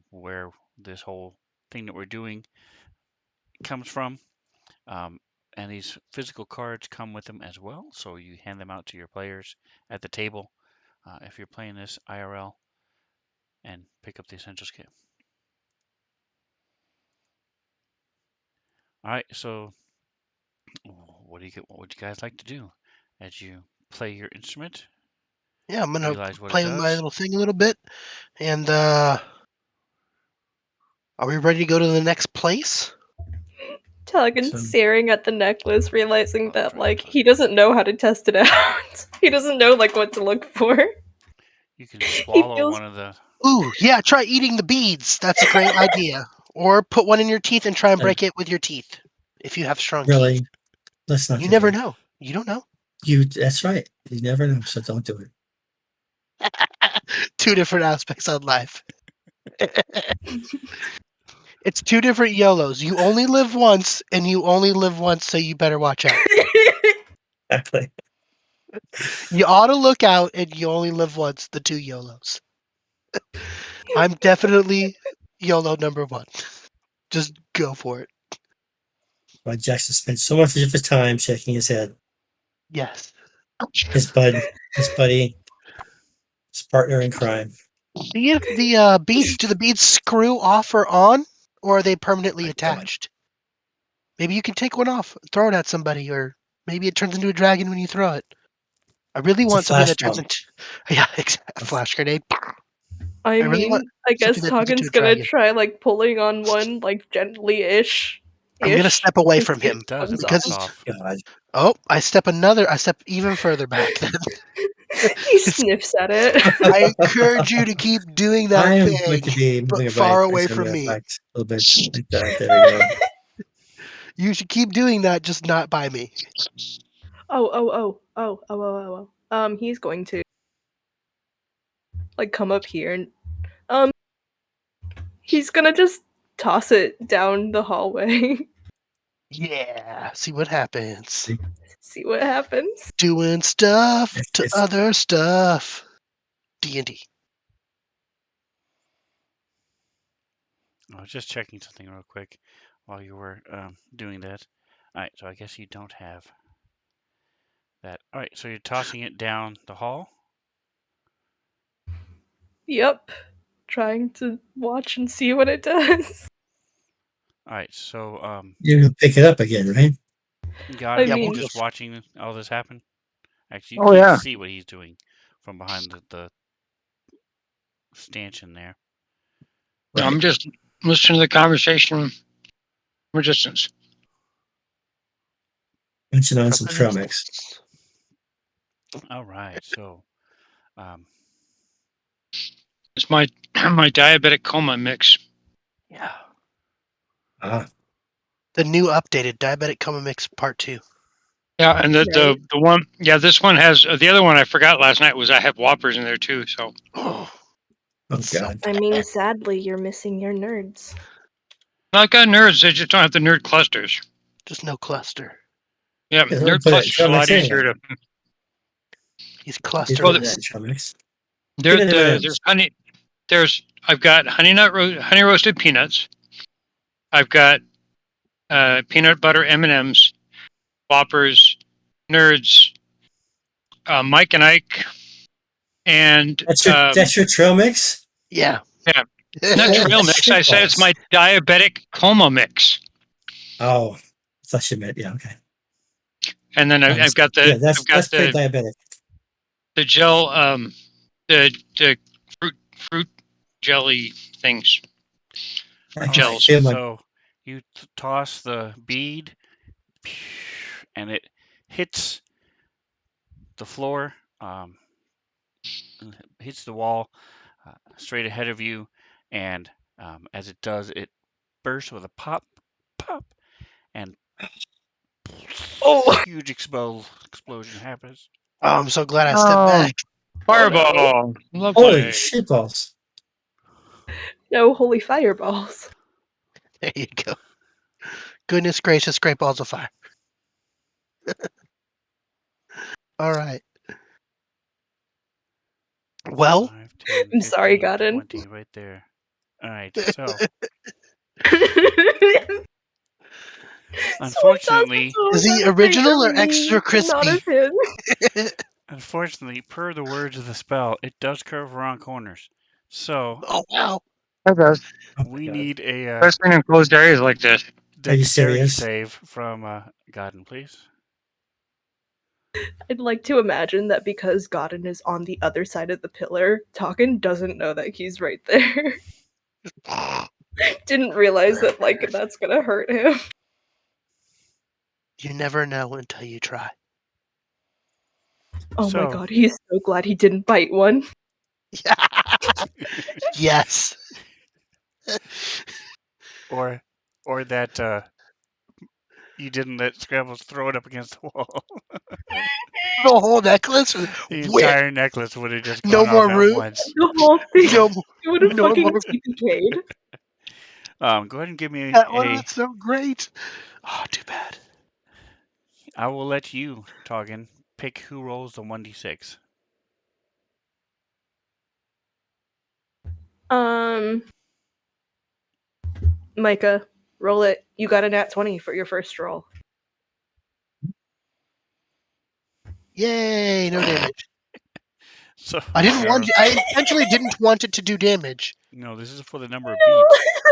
where this whole thing that we're doing comes from. And these physical cards come with them as well, so you hand them out to your players at the table if you're playing this IRL, and pick up the Essentials kit. All right, so what would you guys like to do as you play your instrument? Yeah, I'm gonna Realize what it play with my does. little thing a little bit. And are we ready to go to the next place? Taligan's So- staring at the necklace, realizing Oh, that right, like right. he doesn't know how to test it out. He doesn't know like what to look for. You can swallow feels- one of the. Ooh, yeah, try eating the beads. That's a great idea. Or put one in your teeth and try and break it with your teeth if you have strong Really, teeth. let's not. You do never that. know. You don't know. That's right. You never know, so don't do it. Two different aspects on life. It's two different YOLOs. You only live once, and you only live once, so you better watch out. Exactly. You ought to look out, and you only live once. The two YOLOs. I'm definitely YOLO number one. Just go for it. Why Jackson spent so much of his time shaking his head. Yes. His buddy, his partner in crime. See if the beads, do the beads screw off or on, or are they permanently I don't. attached? Maybe you can take one off, throw it at somebody, or maybe it turns into a dragon when you throw it. I really It's a want something flash that turns bomb. into a flash grenade. I really want mean, I guess something that turns into Toggen's a gonna dragon. try like pulling on one like gently-ish. I'm gonna step away from It him does because bounce off. God, oh, I step even further back. He sniffs at it. I encourage you to keep doing that I am thing, going to be but moving it far right away based on from the me. effect a little bit like that. There we go. You should keep doing that, just not by me. Oh. He's going to like come up here and he's gonna just toss it down the hallway. Yeah, see what happens. See what happens. Doing stuff to It's other stuff. D&D. I was just checking something real quick while you were doing that. All right, so I guess you don't have that. All right, so you're tossing it down the hall. Yep. Trying to watch and see what it does. All right, so you can pick it up again, right? God, I are you mean- just watching all this happen? Actually, you Oh, can't yeah. see what he's doing from behind the stanchion there. Right. I'm just listening to the conversation from a distance. Mention on some trail mix. All right, so It's my my diabetic coma mix. Yeah. Ah, The new updated Diabetic Coma Mix Part 2. Yeah, and Right. the one, yeah, this one has the other one I forgot last night was I have Whoppers in there too. So Oh, oh so God. I mean, sadly, you're missing your nerds. I've got nerds. They just don't have the nerd clusters. just no cluster. Yeah, Yeah, nerd put it in clusters trail are a lot mix easier anyway. to. He's You cluster. put it in that trail mix. There, Get it in there's honey. I've got honey roasted peanuts. I've got peanut butter M&Ms, Whoppers, Nerds, Mike and Ike, and That's your trail mix? Yeah. Yeah. not Holy trail mix. I said it's shitballs. my diabetic coma mix. Oh, I thought you meant, yeah, okay. And then I've got Yeah, the that's pretty diabetic. the gel the fruit jelly things. I can Gels. feel my so you toss the bead, and it hits the floor, hits the wall straight ahead of you, and as it does, it bursts with a pop, and Oh, huge explosion happens. I'm so glad I stepped back. Fireball. Lovely. Holy shit balls. No, holy fireballs. There you go. Goodness gracious, great balls of fire. All right. Well, 5, 10, I'm sorry, 15, Godin. 20, right there. All right, so unfortunately, Is he original or extra Not crispy? of him. unfortunately, per the words of the spell, it does curve around corners. So Oh wow. That does. Oh my we God. need a Especially in enclosed areas like this. Are you dexterity serious? save from Godden, please. I'd like to imagine that because Godin is on the other side of the pillar, Talkin doesn't know that he's right there. Didn't realize that that's gonna hurt him. You never know until you try. Oh my So- god, he's so glad he didn't bite one. Yes. or that you didn't let Scrambles throw it up against the wall. The whole necklace. The Where? entire necklace would have just No gone more off at room? once. The whole thing No, it would have no fucking more. TPK'd. Go ahead and give me That would a. have been so great. Oh, too bad. I will let you, Toggin, pick who rolls the 1d6. Micah, roll it. You got a nat 20 for your first roll. Yay! No damage. So I didn't want. I intentionally didn't want it to do damage. No, this is for the number of beads.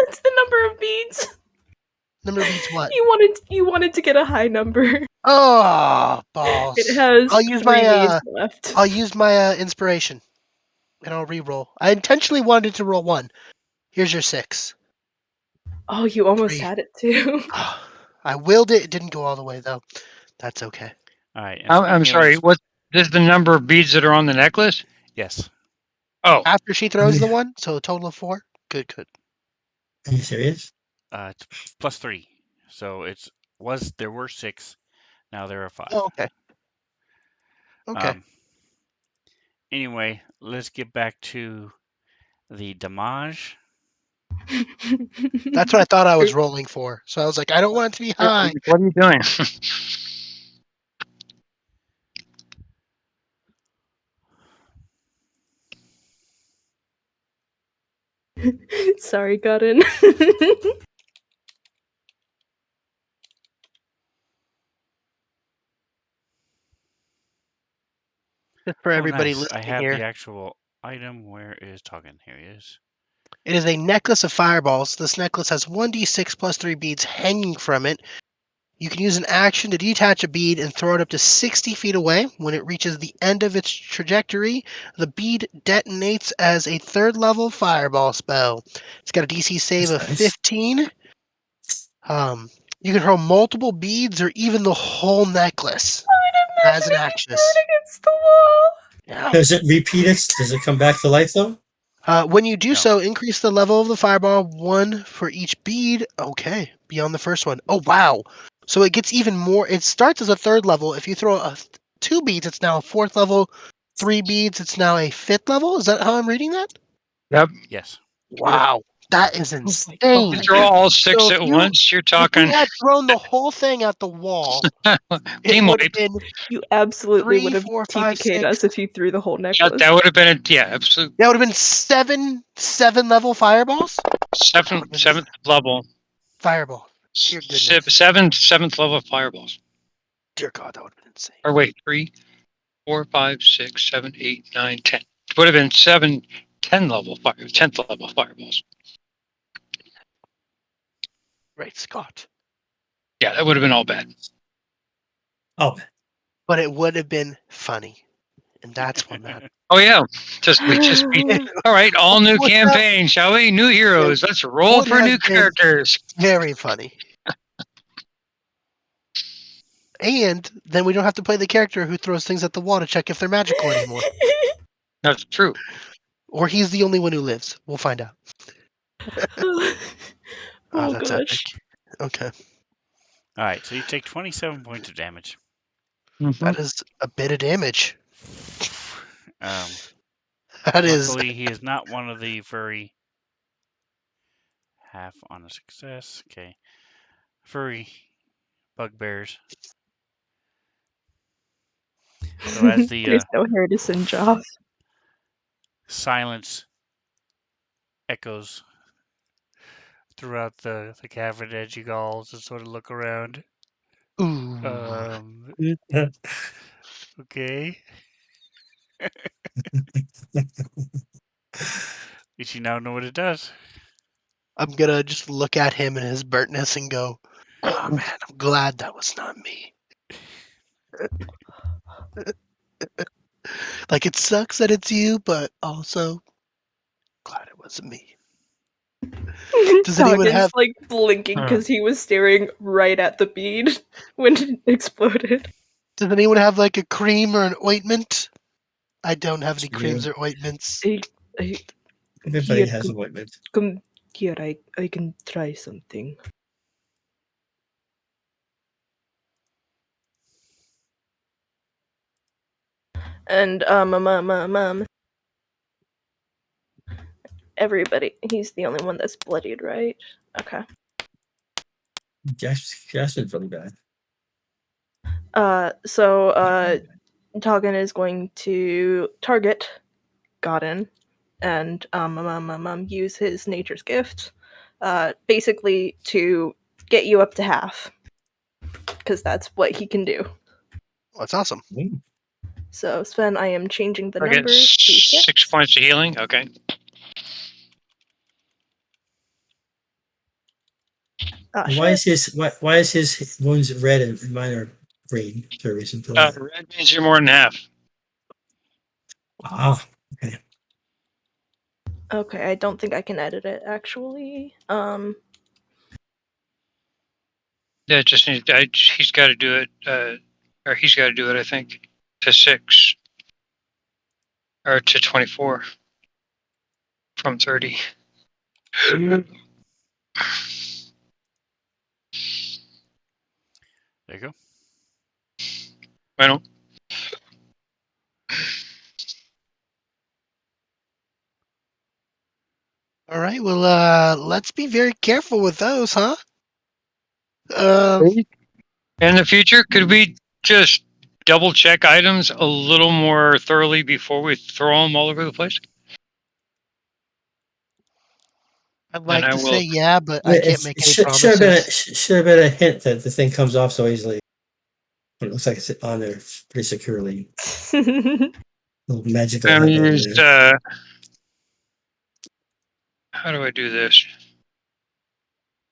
That's the number of beads. Number beats what? You wanted to get a high number. Oh, balls. It has I'll use 3 my beads left. I'll use my inspiration, and I'll re-roll. I intentionally wanted to roll 1. Here's your 6. Oh, you almost 3. had it too. I willed it. It didn't go all the way though. That's okay. All right. And I'm speaking of sorry. What is the number of beads that are on the necklace? Yes. Oh, After she throws the 1, so a total of 4. Good. Are you serious? It's +3. So there were 6. Now there are 5. Oh, okay. Okay. Anyway, let's get back to the damage. That's what I thought I was rolling for. So I was like, I don't want it to be high. what are you doing? Sorry, Godin. Just for everybody Nice. I listening have here. the actual item. Where is Toggin? Here he is. It is a necklace of fireballs. This necklace has 1d6 plus 3 beads hanging from it. You can use an action to detach a bead and throw it up to 60 feet away. When it reaches the end of its trajectory, the bead detonates as a 3rd level fireball spell. It's got a DC save That's of nice. 15. You can throw multiple beads or even the whole necklace as an action. Against the wall. Yeah. Does it repeat it? Does it come back to life though? When you do No. so, increase the level of the fireball 1 for each bead. Okay, beyond the first one. Oh, wow. So it gets even more. It starts as a 3rd level. If you throw 2 beads, it's now a 4th level. 3 beads, it's now a 5th level. Is that how I'm reading that? Yep. Yes. Wow. That is my insane. God. You throw all 6 So at if you- once. You're If you talking had thrown the whole thing at the wall, it team would have wipe. been You absolutely 3, would have 4, 5, TPK'd us 6. if you threw the whole Yeah, necklace. that would have been absolute That would have been 7 level fireballs. seventh level. Fireball. Dear goodness. Seventh level fireballs. Dear God, that would have been insane. Or wait, 3, 4, 5, 6, 7, 8, 9, 10. It would have been 7, 10 level 10th level fireballs. Great Scott. Yeah, that would have been all bad. Oh, But it would have been funny. And that's what matters. Oh yeah, we just beat. All right, all new What's campaign, shall we? New heroes. Let's roll would for have new been- characters. Very funny. And then we don't have to play the character who throws things at the wall to check if they're magical anymore. That's true. Or he's the only one who lives. We'll find out. Oh That's gosh. epic. Okay. All right, so you take 27 points of damage. That is a bit of damage. Um, That is. luckily, he is not one of the furry. Half on a success. Okay. Furry bugbears. So as the There's no hair to singe off. silence echoes throughout the cavern as you all just sort of look around. Ooh. Okay. Did you now know what it does? I'm gonna just look at him and his burntness and go, "Oh man, I'm glad that was not me." Like it sucks that it's you, but also glad it wasn't me. Does anyone Doggin's have? like blinking because he was staring right at the bead when it exploded. Does anyone have like a cream or an ointment? I don't have any You creams do. or ointments. Everybody Here, has an ointment. come here. I can try something. And everybody. He's the only one that's bloodied, right? Okay. Jasmine's really bad. So Toggin is going to target Godin and use his nature's gift, basically to get you up to half, because that's what he can do. Well, that's awesome. Mm. So Sven, I am changing the I get numbers to 6 6. points of healing. Okay. Why Shit. is his wounds red and mine are green? Is there a reason for that? Red means you're more than half. Ah, okay. Okay, I don't think I can edit it actually. Yeah, just need. He's got to do it. Or he's got to do it. I think to 6 or to 24 from 30. There you go. Well, All right. Well, let's be very careful with those, huh? in the future, could we just double check items a little more thoroughly before we throw them all over the place? I'd And like I to will. say yeah, but I can't make It any should promises. have been a hint that the thing comes off so easily. It looks like it's on there pretty securely. Little magical I'm head over use. there. How do I do this?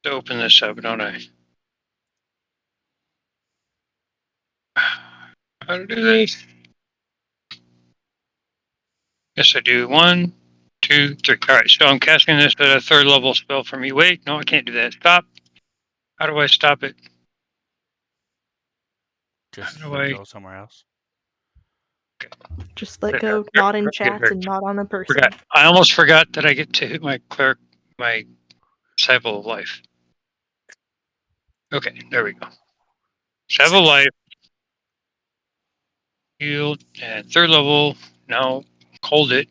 To open this up, don't I? How to do this? Yes, I do. 1, 2, 3. All right, so I'm casting this at a 3rd level spell for me. Wait, no, I can't do that. Stop. How do I stop it? Just How do let I? go somewhere else. Just let go, not in chat and not on a person. Forgot. I almost forgot that I get to hit my cleric, my disciple of life. Okay, there we go. Disciple of life, healed, and 3rd level. Now hold it.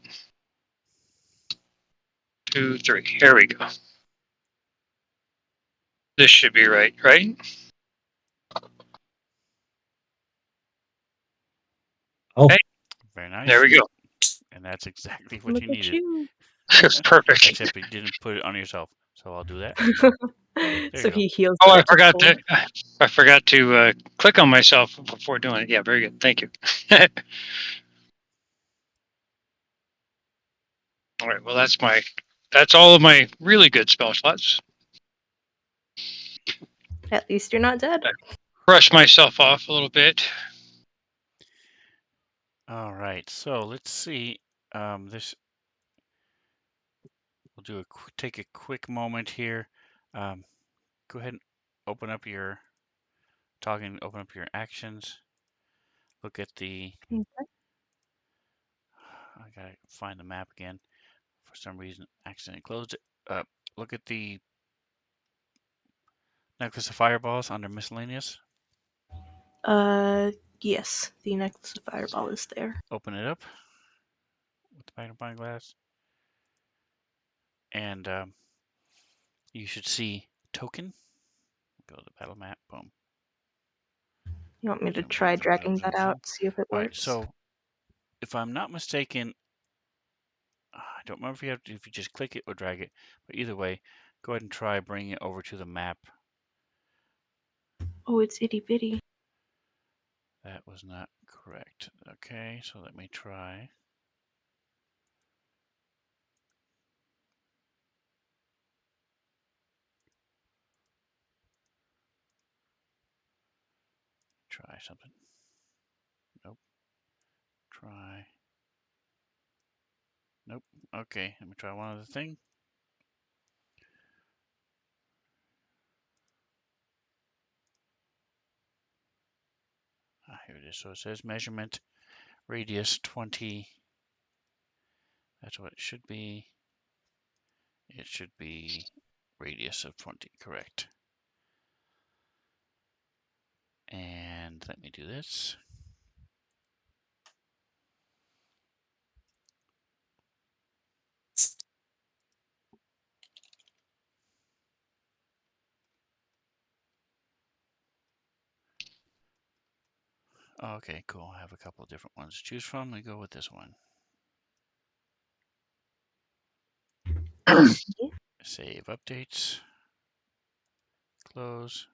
2, 3. Here we go. This should be right, right? Oh, Hey, Very nice. there we go. And that's exactly what Look you at needed. you. It's perfect. Except you didn't put it on yourself. So I'll do that. So you go. he heals. Oh, it I up to forgot full. to. I forgot to click on myself before doing it. Yeah, very good. Thank you. All right. Well, that's all of my really good spell slots. At least you're not dead. Brush myself off a little bit. All right. So let's see. This we'll do take a quick moment here. Go ahead and open up your open up your actions. Look at the. Okay. I gotta find the map again. For some reason, accidentally closed it. Look at the Necklace of fireballs under miscellaneous. Yes, the necklace of fireball is there. Open it up with the magnifying glass, and you should see token. Go to the battle map. Boom. You want me to Zoom, try zoom, zoom, zoom, dragging zoom, that zoom. out, see if it All right. works? So, if I'm not mistaken, I don't remember if you just click it or drag it, but either way, go ahead and try bringing it over to the map. Oh, it's itty bitty. That was not correct. Okay, so let me try. Try something. Nope. Try. Nope. Okay, let me try one other thing. Here it is. So it says measurement radius 20. That's what it should be. It should be radius of 20, correct. And let me do this. Okay, cool. I have a couple of different ones to choose from. Let me go with this one. Save updates. Close.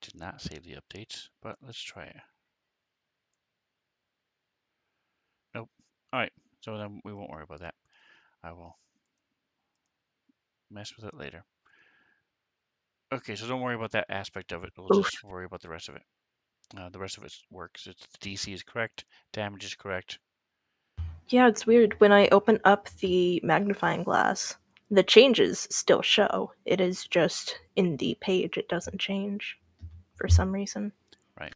Did not save the updates, but let's try it. Nope. All right, so then we won't worry about that. I will mess with it later. Okay, so don't worry about that aspect of it. We'll Oof. just worry about the rest of it. The rest of it works. It's the DC is correct. Damage is correct. Yeah, it's weird. When I open up the magnifying glass, the changes still show. It is just in the page, it doesn't change for some reason. Right.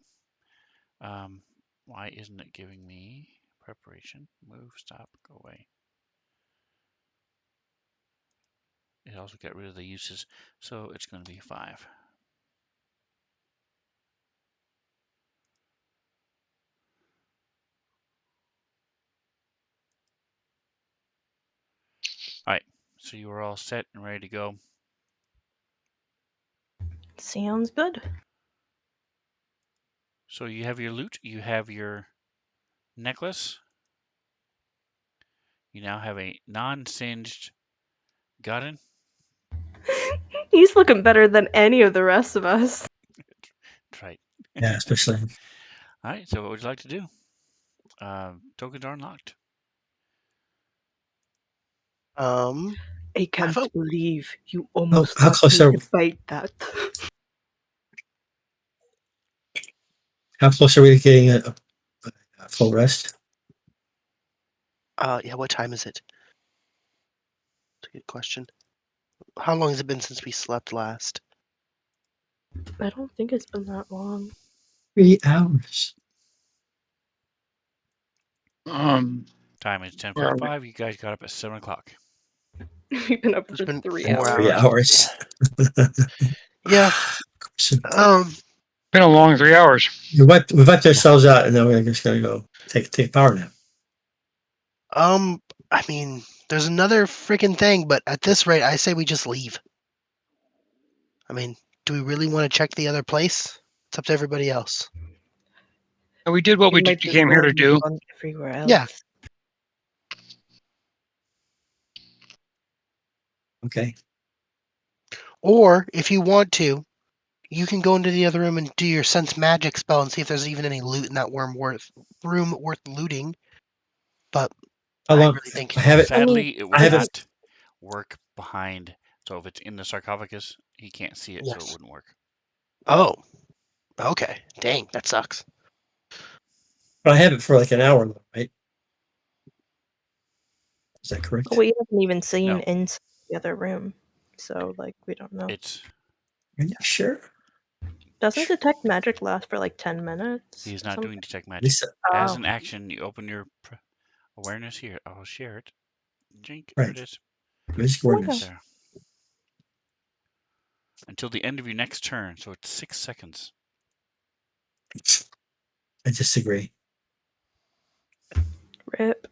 Why isn't it giving me preparation? Move, stop, go away. It also got rid of the uses, so it's going to be 5. All right, so you are all set and ready to go. Sounds good. So you have your loot, you have your necklace. You now have a non-singed gun. He's looking better than any of the rest of us. That's right. Yeah, especially. All right, so what would you like to do? Tokens are unlocked. I can't vote. believe you almost how got close me are to fight that. how close are we to getting a full rest? Yeah, what time is it? That's a good question. How long has it been since we slept last? I don't think it's been that long. 3 hours. Um, Time is Where are we? 10:45. You guys got up at 7 o'clock. We've been up It's for been 3 4 3 hours. hours. Yeah. So Been a long 3 hours. we wiped ourselves out, and then we're just gonna go take a power nap. I mean, there's another freaking thing, but at this rate, I say we just leave. I mean, do we really want to check the other place? It's up to everybody else. And we did what we might as came here well to do. move on everywhere else. Yeah. Okay. Or if you want to, you can go into the other room and do your sense magic spell and see if there's even any loot in that room worth looting. But How I long? really think I have it. Sadly, it I would have it. not work behind. So if it's in the sarcophagus, he can't see it, so it Yes. wouldn't work. Oh, okay. Dang, that sucks. But I have it for like an hour, though, right? Is that correct? We haven't even seen No. inside the other room, so like we don't know. It's Are you sure? Doesn't detect magic last for like 10 minutes? he's or not something? doing detect magic. Lisa, As Oh. an action, you open your awareness here. I'll share it. Jink, Right. there it is. Where's coordinates? There. Until the end of your next turn, so it's 6 seconds. I disagree. Rip.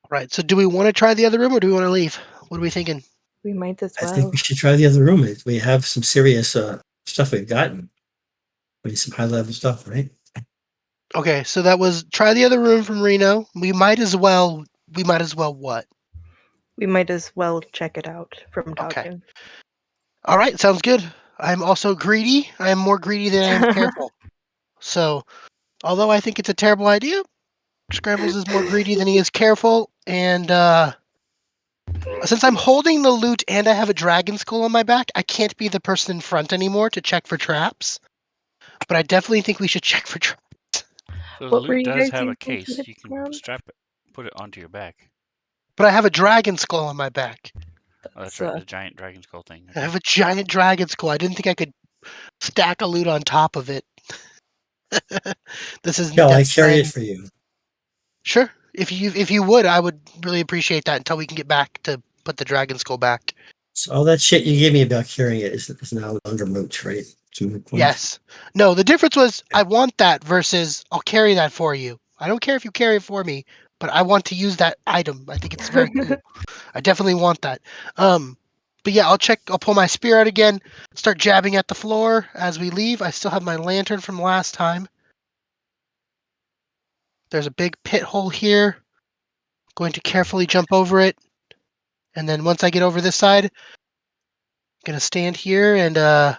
Right. So do we want to try the other room or do we want to leave? What are we thinking? We might as I well. think we should try the other room. We have some serious stuff we've gotten. We need some high level stuff, right? Okay, so that was try the other room from Reno. We might as well what? We might as well check it out from Okay. talking. All right, sounds good. I'm also greedy. I am more greedy than I am careful. So, although I think it's a terrible idea, Scrambles is more greedy than he is careful, and since I'm holding the loot and I have a dragon skull on my back, I can't be the person in front anymore to check for traps. But I definitely think we should check for traps. So the What were loot you does guys have a using to case. hit You the can ground? strap it, put it onto your back. But I have a dragon skull on my back. Oh, that's That's, right, the giant dragon skull thing. I Okay. have a giant dragon skull. I didn't think I could stack a loot on top of it. This is Shall I that's carry it planning. for you? Sure. If you would, I would really appreciate that until we can get back to put the dragon skull back. So all that shit you gave me about carrying it is now under moot, right? It's a moot point. Yes. No, the difference was I want that versus I'll carry that for you. I don't care if you carry it for me, but I want to use that item. I think it's very cool. I definitely want that. But yeah, I'll pull my spear out again, start jabbing at the floor as we leave. I still have my lantern from last time. There's a big pit hole here. Going to carefully jump over it. And then once I get over this side, I'm gonna stand here and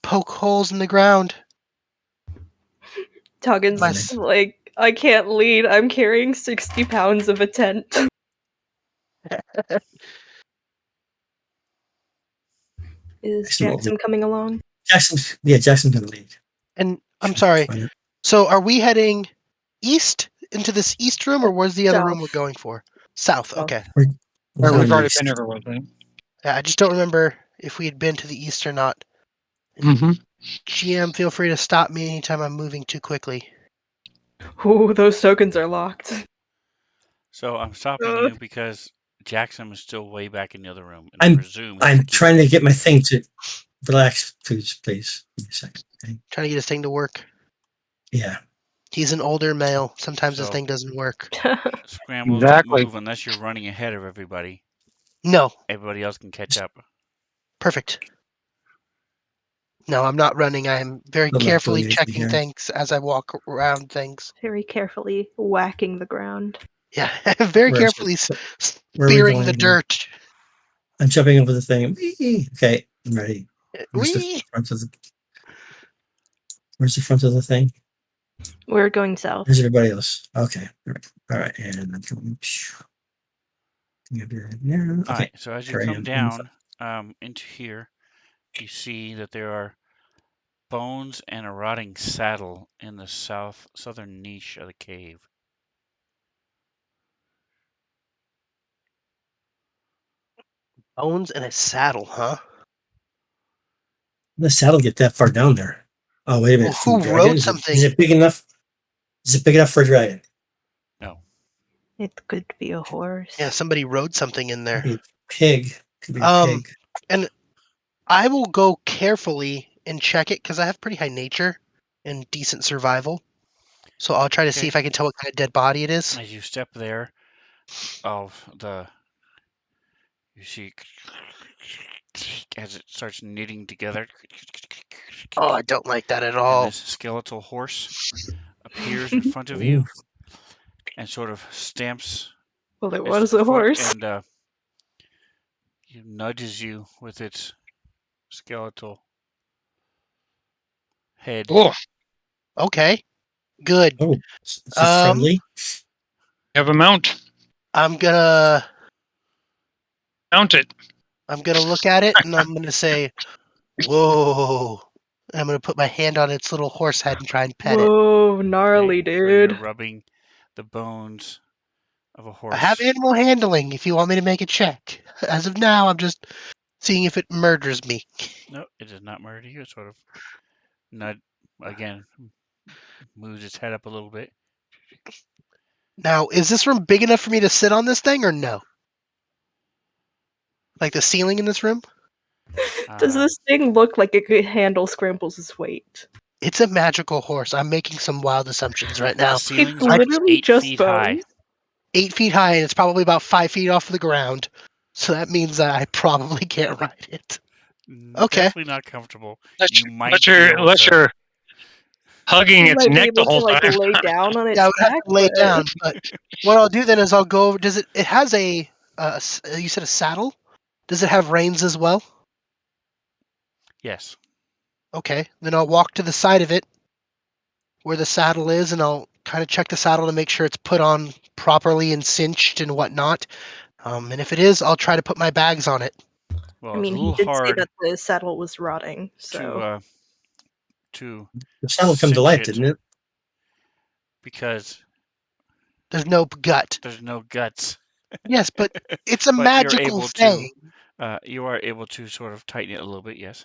poke holes in the ground. Toggen's Nice. like, I can't lead. I'm carrying 60 pounds of a tent. Is Excellent. Jackson coming along? Jackson's gonna lead. And I'm sorry. So are we heading east into this east room, or where's the other room we're South. going for? South. South. Okay. We're Or we've going already east. been everywhere then. Yeah, I just don't remember if we had been to the east or not. Mm-hmm. GM, feel free to stop me anytime I'm moving too quickly. Ooh, those tokens are locked. So I'm stopping Ugh. you because Jackson is still way back in the other room, and I presume he has I'm to keep trying to going. get my thing to relax, please. Give me a second. Okay. Trying to get his thing to work. Yeah. He's an older male. Sometimes his So- thing doesn't work. Scrambles, Exactly. don't move unless you're running ahead of everybody. No. Everybody else can catch up. Perfect. No, I'm not running. I am very I'm not carefully doing anything checking here. things as I walk around things. Very carefully whacking the ground. Yeah, very Where is it? carefully Where are we spearing going the again? dirt. I'm jumping over the thing. Whee! Okay, I'm ready. Where's the Whee! front of the Where's the front of the thing? We're going south. Where's everybody else? Okay. All right. And I'm coming. Okay. All right, so as you Here I come am. down into here, you see that there are bones and a rotting saddle in the southern niche of the cave. Bones and a saddle, huh? The saddle get that far down there. Oh, wait a minute. Well, From who the dragon? wrote Is something? it big enough? Is it big enough for a dragon? No. It could be a horse. Yeah, somebody wrote something in there. Could be a pig. Could be a pig. And I will go carefully and check it because I have pretty high nature and decent survival. So I'll try to see Okay. if I can tell what kind of dead body it is. As you step there, you see as it starts knitting together. Oh, I don't like that at And all. this skeletal horse appears in front of Ooh. you and sort of stamps Well, it its was a foot horse. and nudges you with its skeletal head. Oh, Okay, good. Oh, is it friendly? you have a mount. I'm gonna Mount it. look at it and I'm gonna say, "Whoa!" And I'm gonna put my hand on its little horse head and try and pet it. Whoa, gnarly, Okay, so you're dude. rubbing the bones of a horse. I have animal handling. If you want me to make a check, as of now, I'm just seeing if it murders me. No, it does not murder you. It sort of nud again, moves its head up a little bit. Now, is this room big enough for me to sit on this thing or no? Like the ceiling in this room? Does this thing look like it could handle Scrambles' weight? It's a magical horse. I'm making some wild assumptions right Well, now. the ceiling's It's literally 8 just feet high. bones. 8 feet high, and it's probably about 5 feet off the ground. So that means that I probably can't ride it. Okay. Definitely not comfortable. You might unless you're hugging You its might be neck the able to whole like time. lay down on its Yeah, I would have back, to lay but down. But what I'll do then is I'll go over. Does it? It has a. You said a saddle. Does it have reins as well? Yes. Okay. Then I'll walk to the side of it, where the saddle is, and I'll kind of check the saddle to make sure it's put on properly and cinched and whatnot. And if it is, I'll try to put my bags on it. Well, I it's a mean, he little did say hard that the saddle was rotting, so to The saddle come to cinch life, it didn't it? because There's no gut. there's no guts. Yes, but it's a But you're magical able to thing. you are able to sort of tighten it a little bit. Yes.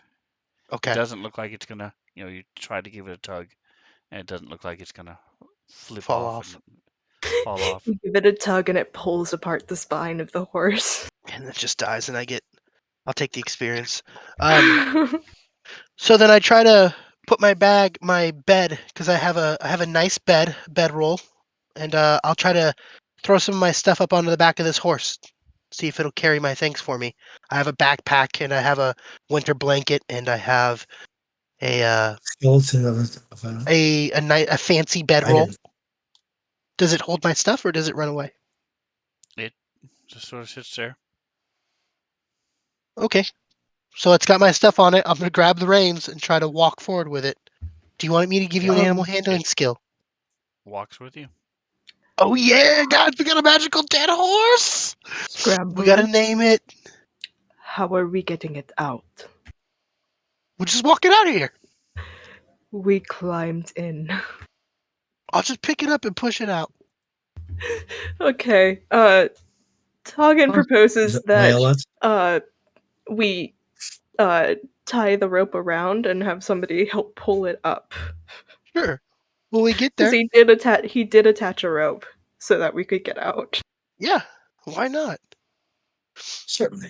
It Okay. doesn't look like it's gonna. You try to give it a tug, and it doesn't look like it's gonna flip Fall off off. and fall off. you give it a tug and it pulls apart the spine of the horse. And it just dies, and I'll take the experience. So then I try to put my bed, because I have a nice bedroll, and I'll try to throw some of my stuff up onto the back of this horse, see if it'll carry my things for me. I have a backpack, and I have a winter blanket, and I have a Skeleton of a fancy bedroll. rider. Does it hold my stuff, or does it run away? It just sort of sits there. Okay. So it's got my stuff on it. I'm gonna grab the reins and try to walk forward with it. Do you want me to give you an animal handling skill? Walks with you. Oh yeah, guys, we got a magical dead horse. We gotta Scrambles. name it. How are we getting it out? We'll just walk it out of here. We climbed in. I'll just pick it up and push it out. Okay. Toggin Is proposes it that violent? we tie the rope around and have somebody help pull it up. Sure. When we get Because there, he did attach a rope so that we could get out. yeah, why not? Certainly.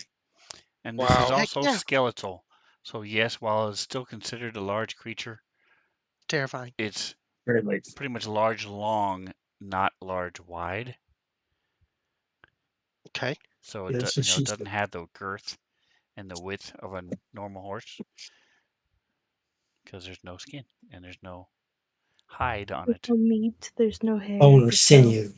And this is Wow. Heck also yeah. skeletal. So yes, while it's still considered a large creature, Terrifying. it's Very late. pretty much large long, not large wide. Okay. So Yeah, so it she's doesn't have the girth and the width of a normal horse because there's no skin and there's no hide on There's it. no meat, there's no hair. bone or there's no- sinew.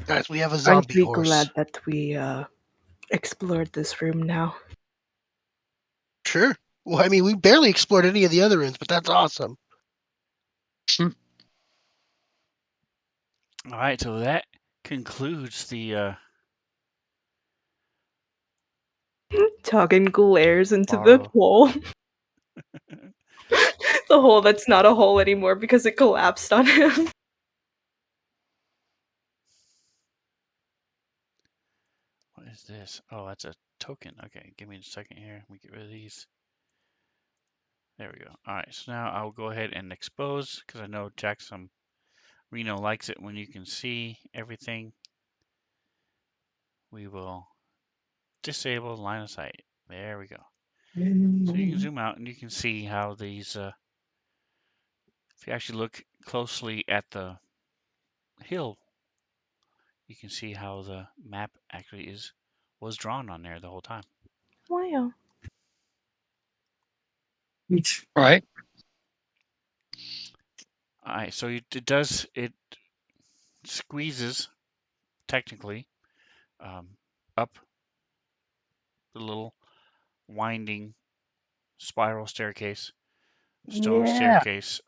Guys, we have a Aren't zombie we horse. glad that we explored this room now? Sure. Well, I mean, we barely explored any of the other rooms, but that's awesome. All right, so that concludes the Toggin glares into the borrow. hole. The hole that's not a hole anymore because it collapsed on him. What is this? Oh, that's a token. Okay, give me a second here. Let me get rid of these. There we go. All right, so now I'll go ahead and expose because I know Jackson Reno likes it when you can see everything. We will disable line of sight. There we go. So you can zoom out and you can see how these, if you actually look closely at the hill, you can see how the map actually was drawn on there the whole time. Wow. Neat. Right. All right, so it squeezes technically up the little winding spiral staircase, stone Yeah. staircase.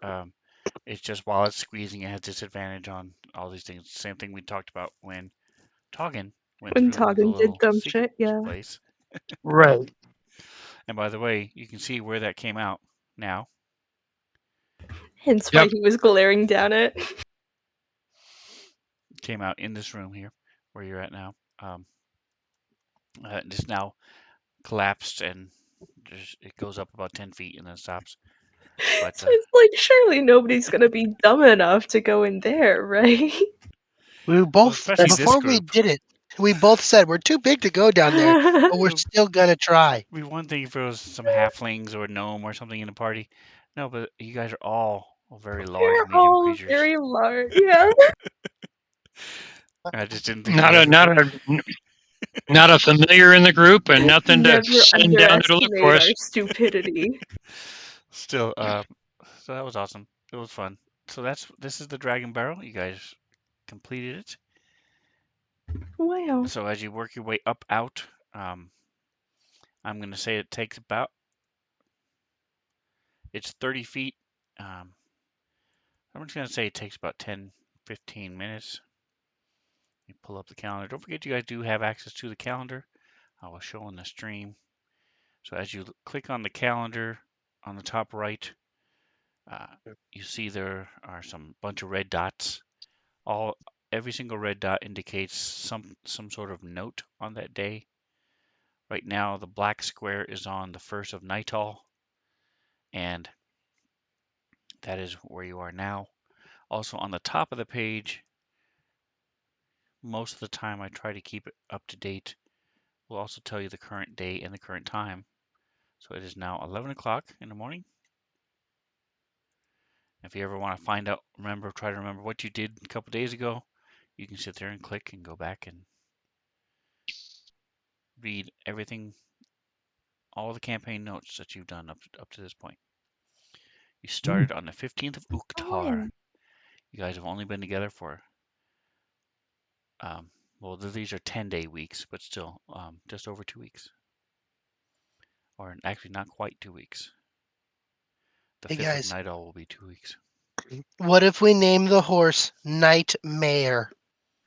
It's just while it's squeezing, it has disadvantage on all these things. Same thing we talked about when Toggin went When through the Toggin did little dumb secret shit, yeah. place. Right. And by the way, you can see where that came out now. Hence why Yep. he was glaring down it. It came out in this room here, where you're at now. Just now collapsed and it goes up about 10 feet and then stops. But So it's like, surely nobody's gonna be dumb enough to go in there, right? We both, especially this before we group. did it, we both said we're too big to go down there, but we're still gonna try. It'd be one thing if it was some halflings or a gnome or something in the party. No, but you guys are all very large, They're medium all creatures. very large. Yeah. I just didn't think you guys Not a familiar in the group, and nothing to Never send down there to look for underestimate our us. stupidity. Still, so that was awesome. It was fun. So this is the Dragon Barrel. You guys completed it. Wow. So as you work your way up out, I'm gonna say it takes it's 30 feet. Um, I'm just gonna say it takes about 10, 15 minutes. You pull up the calendar. Don't forget you guys do have access to the calendar. I will show on the stream. So as you click on the calendar on the top right, you see there are some bunch of red dots. Every single red dot indicates some sort of note on that day. Right now, the black square is on the 1st of Nightal, and that is where you are now. Also, on the top of the page, most of the time I try to keep it up to date. We'll also tell you the current day and the current time. So it is now 11 o'clock in the morning. If you ever want to try to remember what you did a couple days ago, you can sit there and click and go back and read everything, all the campaign notes that you've done up to this point. You started on the 15th of Uktar. You guys have only been together for, well, these are 10-day weeks, but still, just over 2 weeks. Or actually, not quite 2 weeks. The Hey 5th of guys, Nightall will be 2 weeks. what if we name the horse Nightmare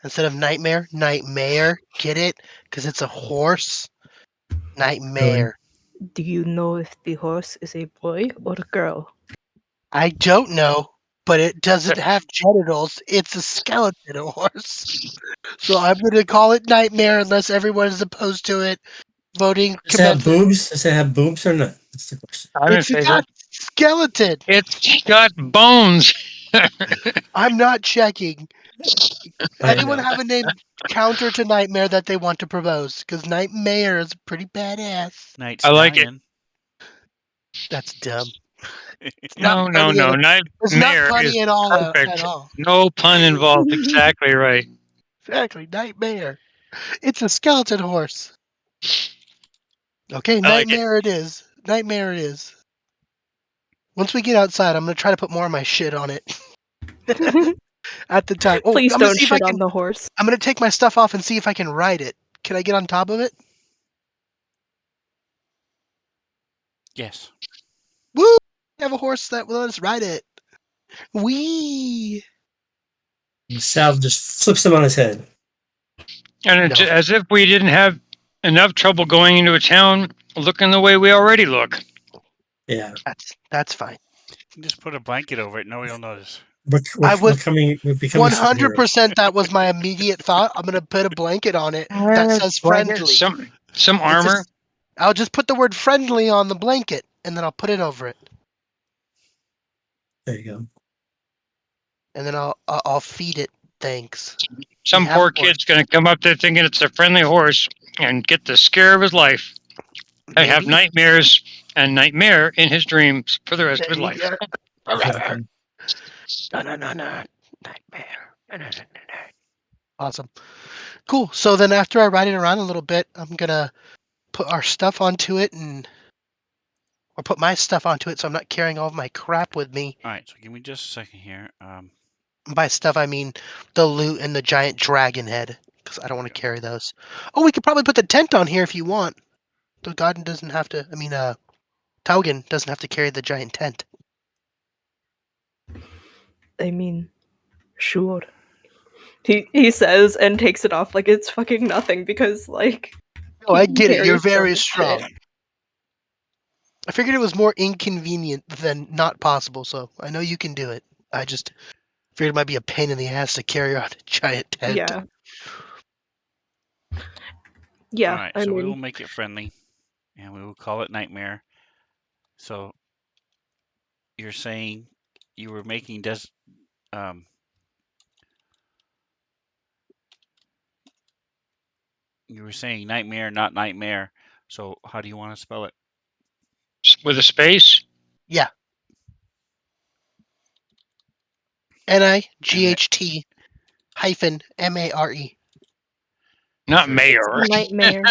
instead of Nightmare? Nightmare, get it? Because it's a horse. Nightmare. Do you know if the horse is a boy or a girl? I don't know, but it doesn't have genitals. It's a skeleton horse. So I'm going to call it Nightmare unless everyone is opposed to it. Voting Does it have commences. boobs? Does it have boobs or not? That's the question. I'm in It's favor. got skeleton. It's got bones. I'm not checking. I Anyone know. have a name counter to Nightmare that they want to propose? Because Nightmare is pretty badass. Night I like it. Stallion. That's dumb. It's not No, funny at all. It's not Nightmare is funny at all. At perfect. all. No pun involved. Exactly right. Exactly, Nightmare. It's a skeleton horse. Okay, I like it. Nightmare it is. Nightmare it is. Once we get outside, I'm gonna try to put more of my shit on it at the time. Oh, Please I'm gonna don't see if I shit can. on the horse. I'm gonna take my stuff off and see if I can ride it. Can I get on top of it? Yes. Woo! I have a horse that will let us ride it. Wee! Sal just flips him on his head. And it's No, as if we didn't have enough trouble going into a town looking the way we already look. Yeah. that's fine. You can just put a blanket over it. Nobody will notice. I was We're becoming 100%. superheroes. That was my immediate thought. I'm gonna put a blanket on it that says Blanket, friendly. some It's armor. just, I'll just put the word friendly on the blanket and then I'll put it over it. There you go. And then I'll feed it. Thanks. Some have poor a horse. kid's gonna come up there thinking it's a friendly horse and get the scare of his life. And have Maybe. nightmares and nightmare in his dreams for the rest of his life. Exactly. No, no, no, no. Nightmare. No, no, no, no, no. Awesome. Cool. So then after I ride it around a little bit, I'm gonna put our stuff onto it or put my stuff onto it so I'm not carrying all of my crap with me. All right, so give me just a second here. By stuff I mean the loot and the giant dragon head. Because I don't want to carry those. Oh, we could probably put the tent on here if you want. The garden doesn't have to Taugen doesn't have to carry the giant tent. I mean, sure. He says and takes it off like it's fucking nothing because like Oh, he I get it. You're carries so very much strong. shit. I figured it was more inconvenient than not possible, so I know you can do it. I just figured it might be a pain in the ass to carry around a giant tent. Yeah. All Yeah, right, I so we will mean, make it friendly, and we will call it Nightmare. So you're saying you were making you were saying nightmare, not nightmare. So how do you want to spell it? With a space? Yeah. NIGHT hyphen MARE. Not So mayor. Nightmare.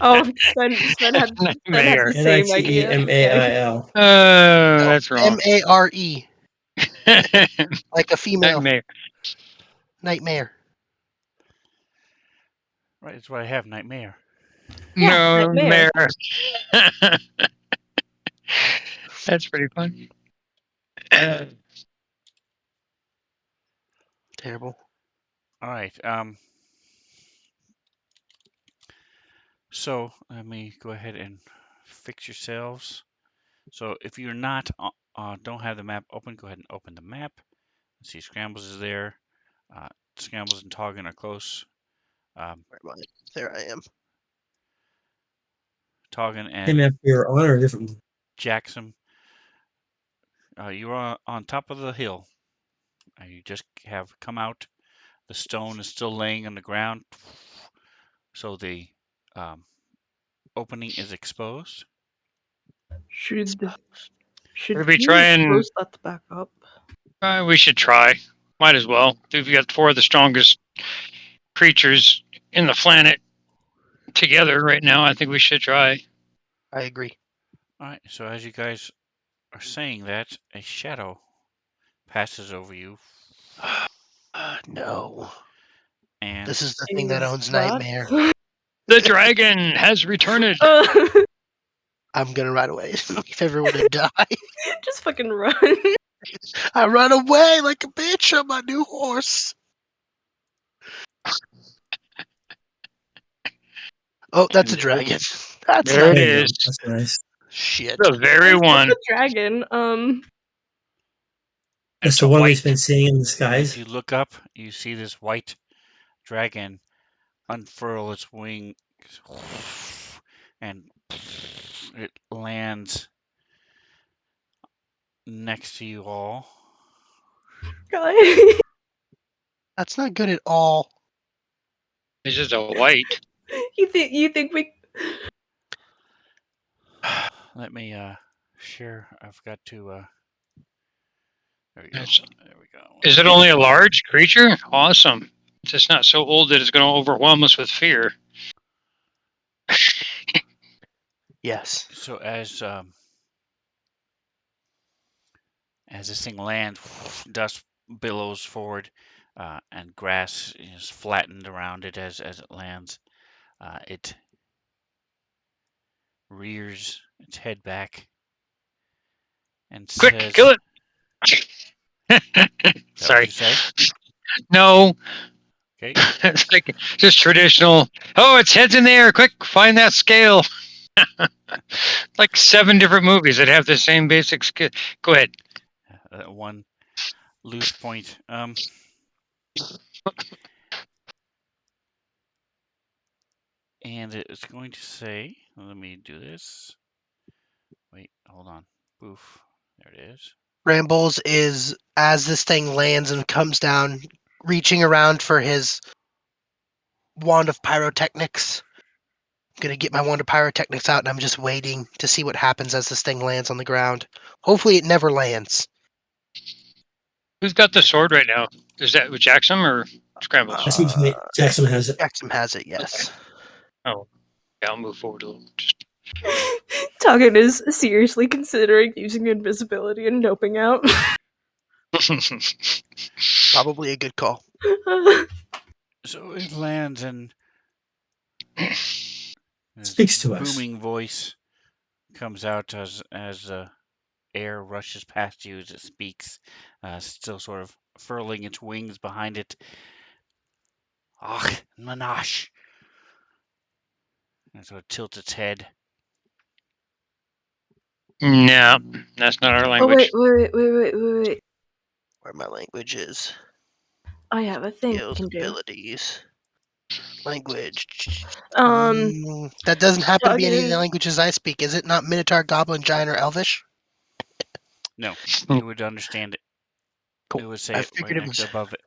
Oh, Sven had Nightmare. the same idea. Nightmail. That's wrong. MARE. Like a female. Nightmare. Nightmare. right, that's what I have. Nightmare. Yeah, No, nightmare. mayor. That's pretty fun. Terrible. All right. So let me go ahead and fix yourselves. So if you're not don't have the map open, go ahead and open the map. Let's see, Scrambles is there. Scrambles and Toggin are close. Where am I? There I am. Toggin Same and map we were on or a different one? Jackson, you're on top of the hill. You just have come out. The stone is still laying on the ground, so the opening is exposed. Should Should we we try and- close that back up? We should try. Might as well. We've got 4 of the strongest creatures in the planet together right now. I think we should try. I agree. All right. So as you guys are saying that, a shadow passes over you, No. and This is the thing that owns that- Nightmare. The dragon has returned. I'm gonna run away. Leave everyone to die. Just fucking run. I run away like a bitch on my new horse. Oh, that's a dragon. That's There not it There you is. go. That's nice. shit. The very one. The dragon. That's It's the a one white. we've been seeing in the as skies. you look up, you see this white dragon unfurl its wings, and it lands next to you all. That's not good at all. It's just a white. you think we? Let me share. I've got to. There we go. It's- There we go. Is it only a large creature? Awesome. It's just not so old that it's going to overwhelm us with fear. Yes. So as this thing lands, dust billows forward, and grass is flattened around it as it lands. It rears its head back and Quick, says, kill it. "Is that what Sorry. you say?" No. Okay. It's like just traditional. Oh, its head's in the air. Quick, find that scale. Like 7 different movies that have the same basic skill. Go ahead. One loose point. And it's going to say, let me do this. Wait, hold on. Boof. There it is. Rambles is, as this thing lands and comes down, reaching around for his wand of pyrotechnics. I'm gonna get my wand of pyrotechnics out, and I'm just waiting to see what happens as this thing lands on the ground. Hopefully, it never lands. Who's got the sword right now? Is that with Jackson or Scrambles? That seems like Jackson has it. Jackson has it, yes. Oh, yeah, I'll move forward a little. Just Toggin is seriously considering using invisibility and doping out. Probably a good call. So it lands and Speaks to us. booming voice comes out as air rushes past you as it speaks, still sort of furling its wings behind it. Ach, Manash. And so it tilts its head. No, that's not our Oh language. wait. Where my language is. I have a thing I Skills, can do. abilities. Language. That That doesn't happen to be any of the Toggin- languages I speak, is it? Not Minotaur, Goblin, Giant, or Elvish? No, you would understand it. Cool. It would say I it right figured it next was. above it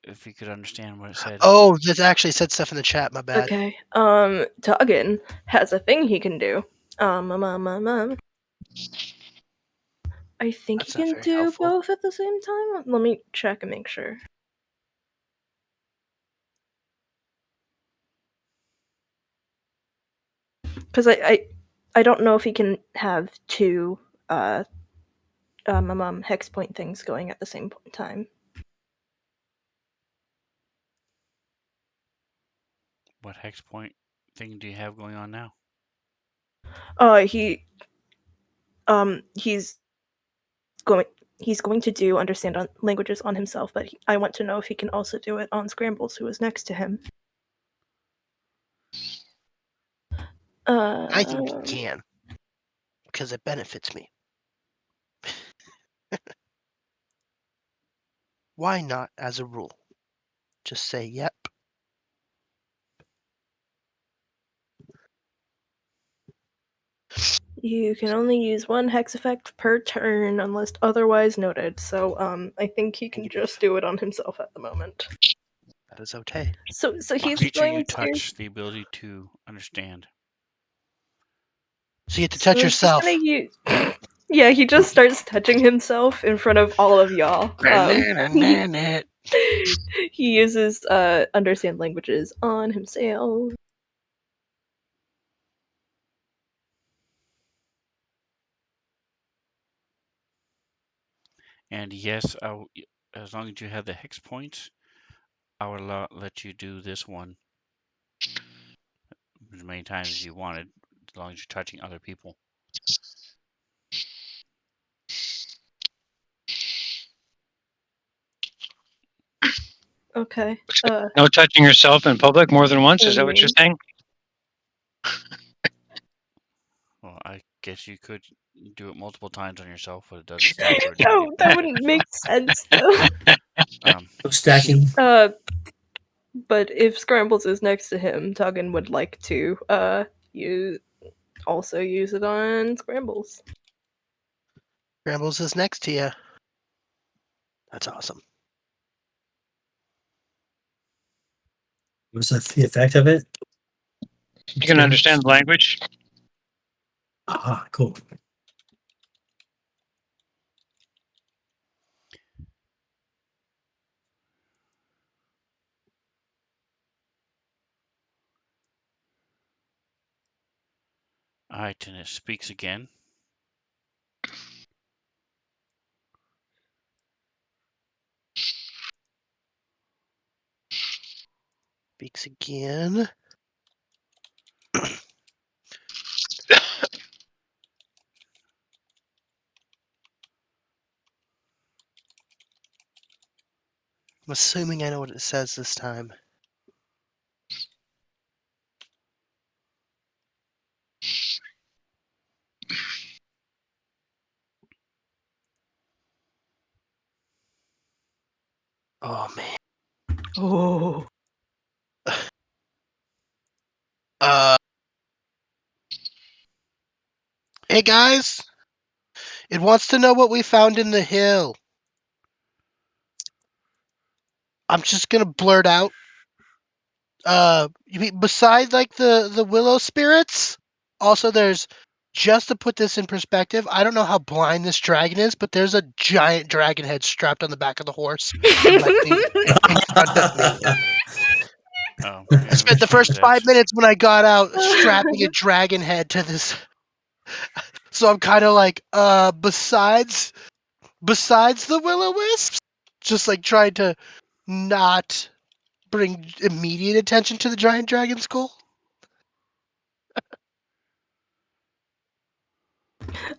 if you could understand what it said. Oh, this actually said stuff in the chat. My bad. Okay. Tuggen has a thing he can do. I think That's he not can very do helpful. both at the same time. Let me check and make sure. Because I don't know if he can have two hex point things going at the same time. What hex point thing do you have going on now? He's going to do understand languages on himself, but I want to know if he can also do it on Scrambles, who is next to him. I think he can, because it benefits me. Why not as a rule? Just say yep. You can only use one hex effect per turn unless otherwise noted. So I think he can Negative. just do it on himself at the moment. That is okay. So he's Creature you going to. touch, the ability to understand. So you have to touch So he's yourself. gonna use. Yeah, he just starts touching himself in front of all of y'all. He uses understand languages on himself. And yes, as long as you have the hex points, I would let you do this one as many times as you wanted, as long as you're touching other people. Okay. No touching yourself in public more than once. Is that what you're saying? Well, I guess you could do it multiple times on yourself, but it doesn't say for it to be No, that effective. wouldn't make sense though. No stacking. But if Scrambles is next to him, Tuggen would like to use it on Scrambles. Scrambles is next to you. That's awesome. What's the effect of it? You can understand the language. Ah, cool. All right, and it speaks again. Speaks again. I'm assuming I know what it says this time. Oh man. Oh. Hey guys, it wants to know what we found in the hill. I'm just gonna blurt out. Besides like the willow spirits, also there's, just to put this in perspective, I don't know how blind this dragon is, but there's a giant dragon head strapped on the back of the horse directly in front of me. Oh, I spent the first 5 minutes when I got out strapping a dragon head to this. So I'm kind of like, besides the will-o-wisps, just like trying to not bring immediate attention to the giant dragon skull.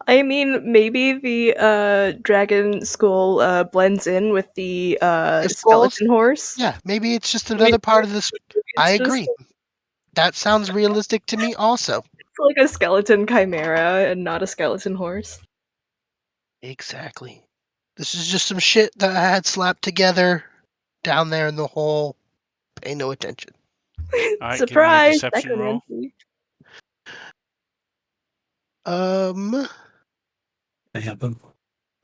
I mean, maybe the dragon skull blends in with the If skulls, skeleton horse. yeah, maybe it's just Maybe another part of this. I it's just agree. That sounds realistic to me also. it's like a skeleton chimera and not a skeleton horse. Exactly. This is just some shit that I had slapped together down there in the hole. Pay no attention. All right, give me a Surprise! deception roll. Necromancy. I have them.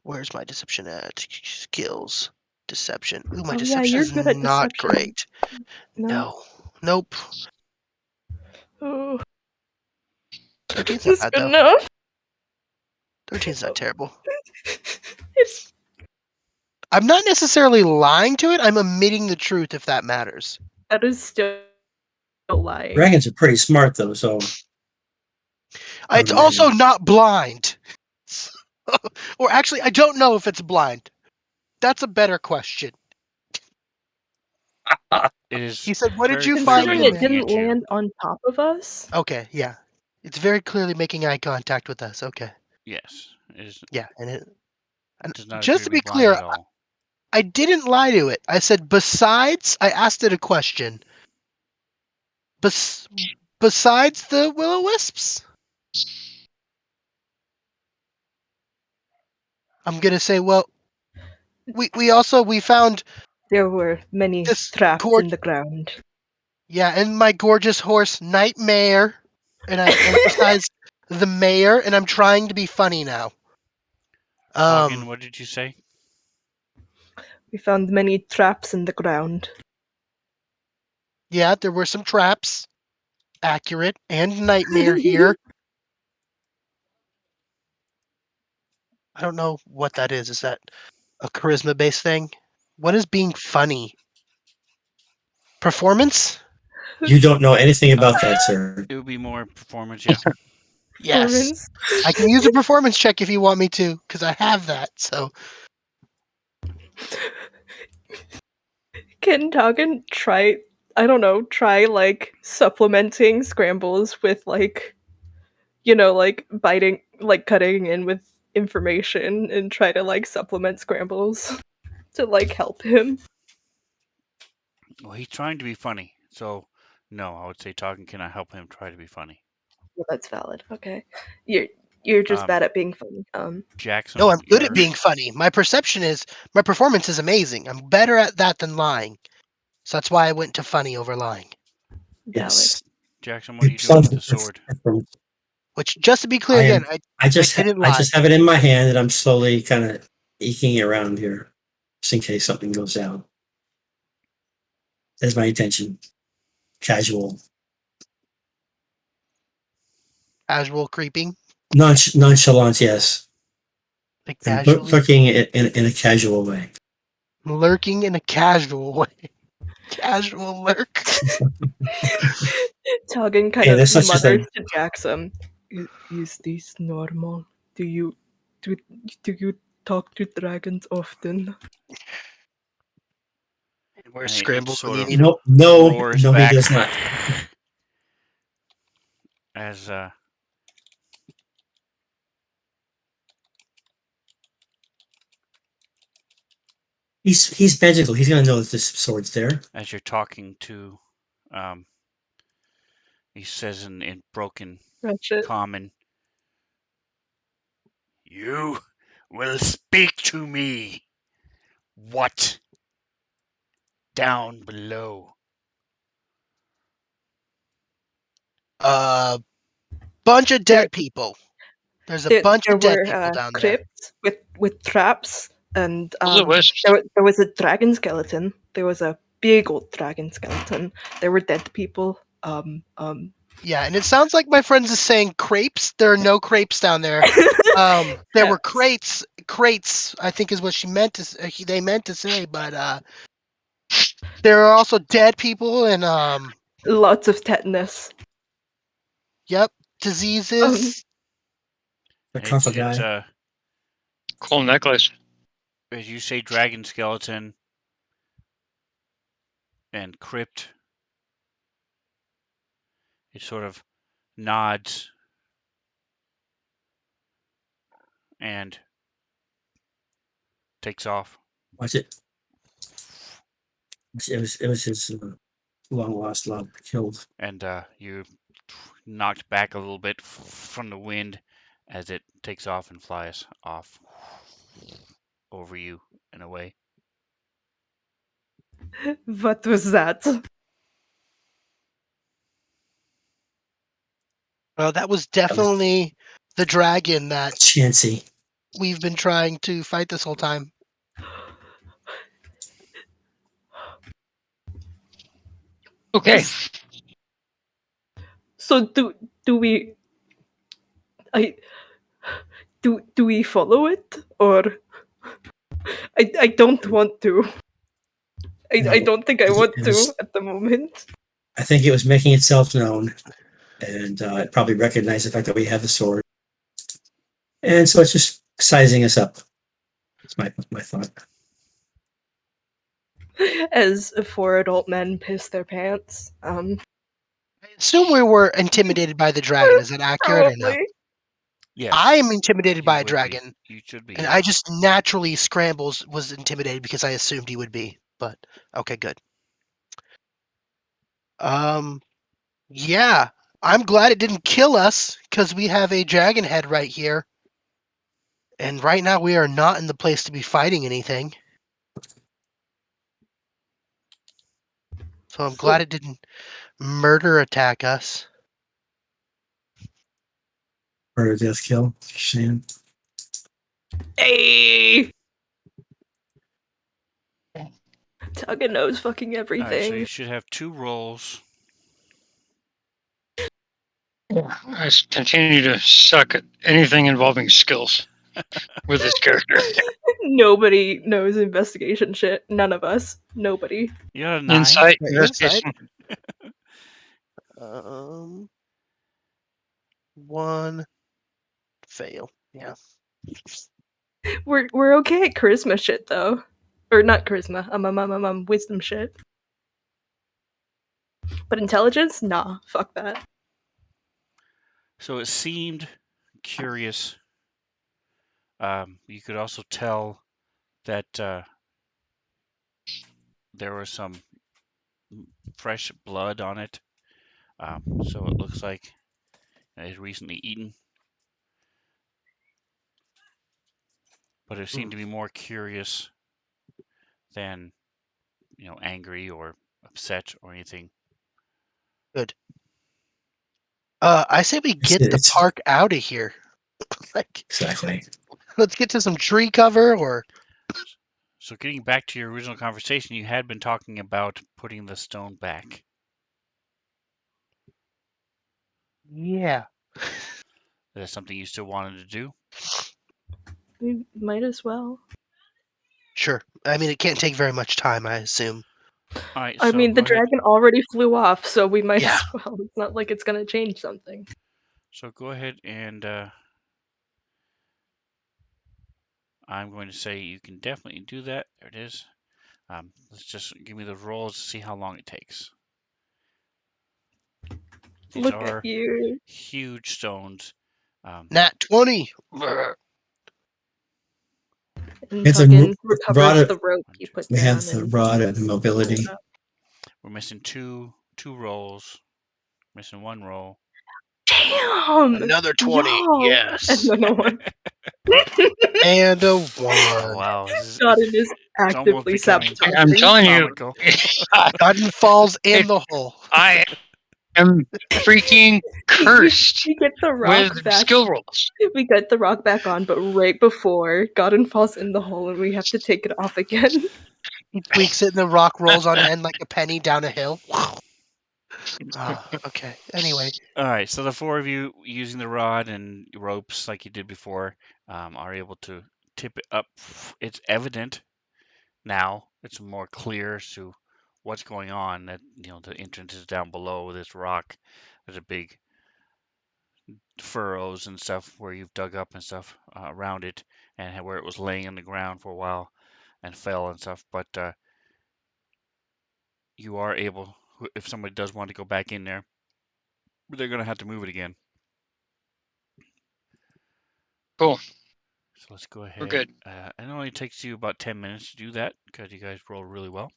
Where's my deception at? Skills. Deception. Ooh, my Oh yeah, deception you're is good at not deception. great. No. No. Nope. Oh, 13's not that's bad, good though. enough. 13's not terrible. It's I'm not necessarily lying to it. I'm omitting the truth, if that matters. that is still lying. Dragons are pretty smart though, so I It's would also imagine. not blind. Or actually, I don't know if it's blind. That's a better question. It is He said, "What did very you find clearly Considering in it there?" looking didn't at you. land on top of us. Okay, yeah. It's very clearly making eye contact with us. Okay. Yes, it Yeah, and does not appear just to to be be blind clear, at all. I didn't lie to it. I said I asked it a question. Besides the will-o-wisps? I'm going to say, well, we found There were many this traps in the ground. yeah, and my gorgeous horse Nightmare, and I emphasized the mayor, and I'm trying to be funny now. Toggin, what did you say? We found many traps in the ground. Yeah, there were some traps. Accurate. And Nightmare here. I don't know what that is. Is that a charisma-based thing? What is being funny? Performance? You don't know anything about that, sir. It would be more performance, yeah. Yes. Performance. I can use a performance check if you want me to, because I have that. So Can Toggin try? I don't know. Try like supplementing scrambles with like, like biting, like cutting in with information and try to like supplement scrambles to like help him. Well, he's trying to be funny, so no, I would say Toggin cannot help him try to be funny. Well, that's valid. Okay, you're just Um, bad at being funny. Jackson, no, I'm good at you're being funny. My performance is amazing. I'm better at that than lying. So that's why I went to funny over lying. Valid. Yes. Jackson. What are you doing with the sword? Which, just to be clear I again, am. I didn't lie. I just have it in my hand, and I'm slowly kind of eking it around here, just in case something goes down. That's my intention. Casual, Casual creeping, nonchalant. Yes, like and casually looking in a casual way. lurking in a casual way. Casual lurk. Toggin kind Hey, of there's such a mutters thing. to Jackson. Is this normal? Do you do you talk to dragons often? Where's And it Scrambles when sort you of need him? roars No, he back does not. as He's magical. He's gonna know that this sword's there. as you're talking to, um, he says in broken Ratchet. common, "You will speak to me. What? Down below." Bunch of There, dead people. There's a there, bunch there of dead were people down there. crypts with traps, and Will-o-wisps. there was a dragon skeleton. There was a big old dragon skeleton. There were dead people. Yeah, and it sounds like my friends is saying crepes. There are no crepes down there. There were crates. Crates, I think, is what she meant to. They meant to say, but there are also dead people and lots of tetanus. yep, Um, diseases. The It's comfort guy. Cool necklace. as you say, dragon skeleton and crypt. It sort of nods and takes off. Watch it. It was his long lost love killed. And you knocked back a little bit from the wind as it takes off and flies off over you and away. what was that? Well, that was definitely the dragon that Chancy. we've been trying to fight this whole time. Okay. So do we? Do we follow it, or I don't want to. I No, don't think I want it to was- at the moment. I think it was making itself known, and it probably recognized the fact that we have the sword, and so it's just sizing us up. That's my thought. As 4 adult men piss their pants. I assume we were intimidated by the dragon. Is that accurate or no? Probably. Yes. I am intimidated you by a would be. dragon, You should be. and Yeah. I just naturally was intimidated because I assumed he would be. But okay, good. Yeah, I'm glad it didn't kill us because we have a dragon head right here, and right now we are not in the place to be fighting anything. So I'm glad it didn't murder attack us. Murder, death, kill. Shame. Hey! Tugga knows fucking All right. So everything. you should have 2 rolls. I continue to suck at anything involving skills with this character. Nobody knows investigation shit. None of us. Nobody. You got a 9. Insight, Okay, investigation. One fail. Yeah. We're okay at charisma shit though. Or not charisma. Wisdom shit. But intelligence? Nah, fuck that. So it seemed curious. You could also tell that there was some fresh blood on it. So it looks like it had recently eaten. But it seemed to be more curious than, angry or upset or anything. Good. I say we get the It's- park out of here. Like, Exactly. let's get to some tree cover or. So getting back to your original conversation, you had been talking about putting the stone back. Yeah. Is that something you still wanted to do? We might as well. Sure. I mean, it can't take very much time, I assume. All right. I So mean, the go ahead. dragon already flew off, so we might Yeah. as well. It's not like it's gonna change something. So go ahead and I'm going to say you can definitely do that. There it is. Let's just give me the rolls to see how long it takes. These Look are at you. huge stones. Nat 20. And It's a Tuggan rod recovers of- the rope he put We down. have the and rod and mobility. We're missing two rolls. Missing 1 roll. Damn! Another 20. Y'all! Yes. And then a 1. And a Oh 1. wow! Godin is It's almost actively becoming sabotaging. I'm telling you, comical. Godden falls in It- the hole. I am freaking cursed We get the rock with back. skill rolls. We get the rock back on, but right before Godin falls in the hole and we have to take it off again. He tweaks it and the rock rolls on end like a penny down a hill. Okay. Anyway. All right, so the 4 of you using the rod and ropes like you did before are able to tip it up. It's evident now. It's more clear as to what's going on. That the entrance is down below this rock. There's a big furrows and stuff where you've dug up and stuff around it, and where it was laying on the ground for a while and fell and stuff. But you are able, if somebody does want to go back in there, they're going to have to move it again. Cool. So let's go ahead. We're good. It only takes you about 10 minutes to do that because you guys rolled really well.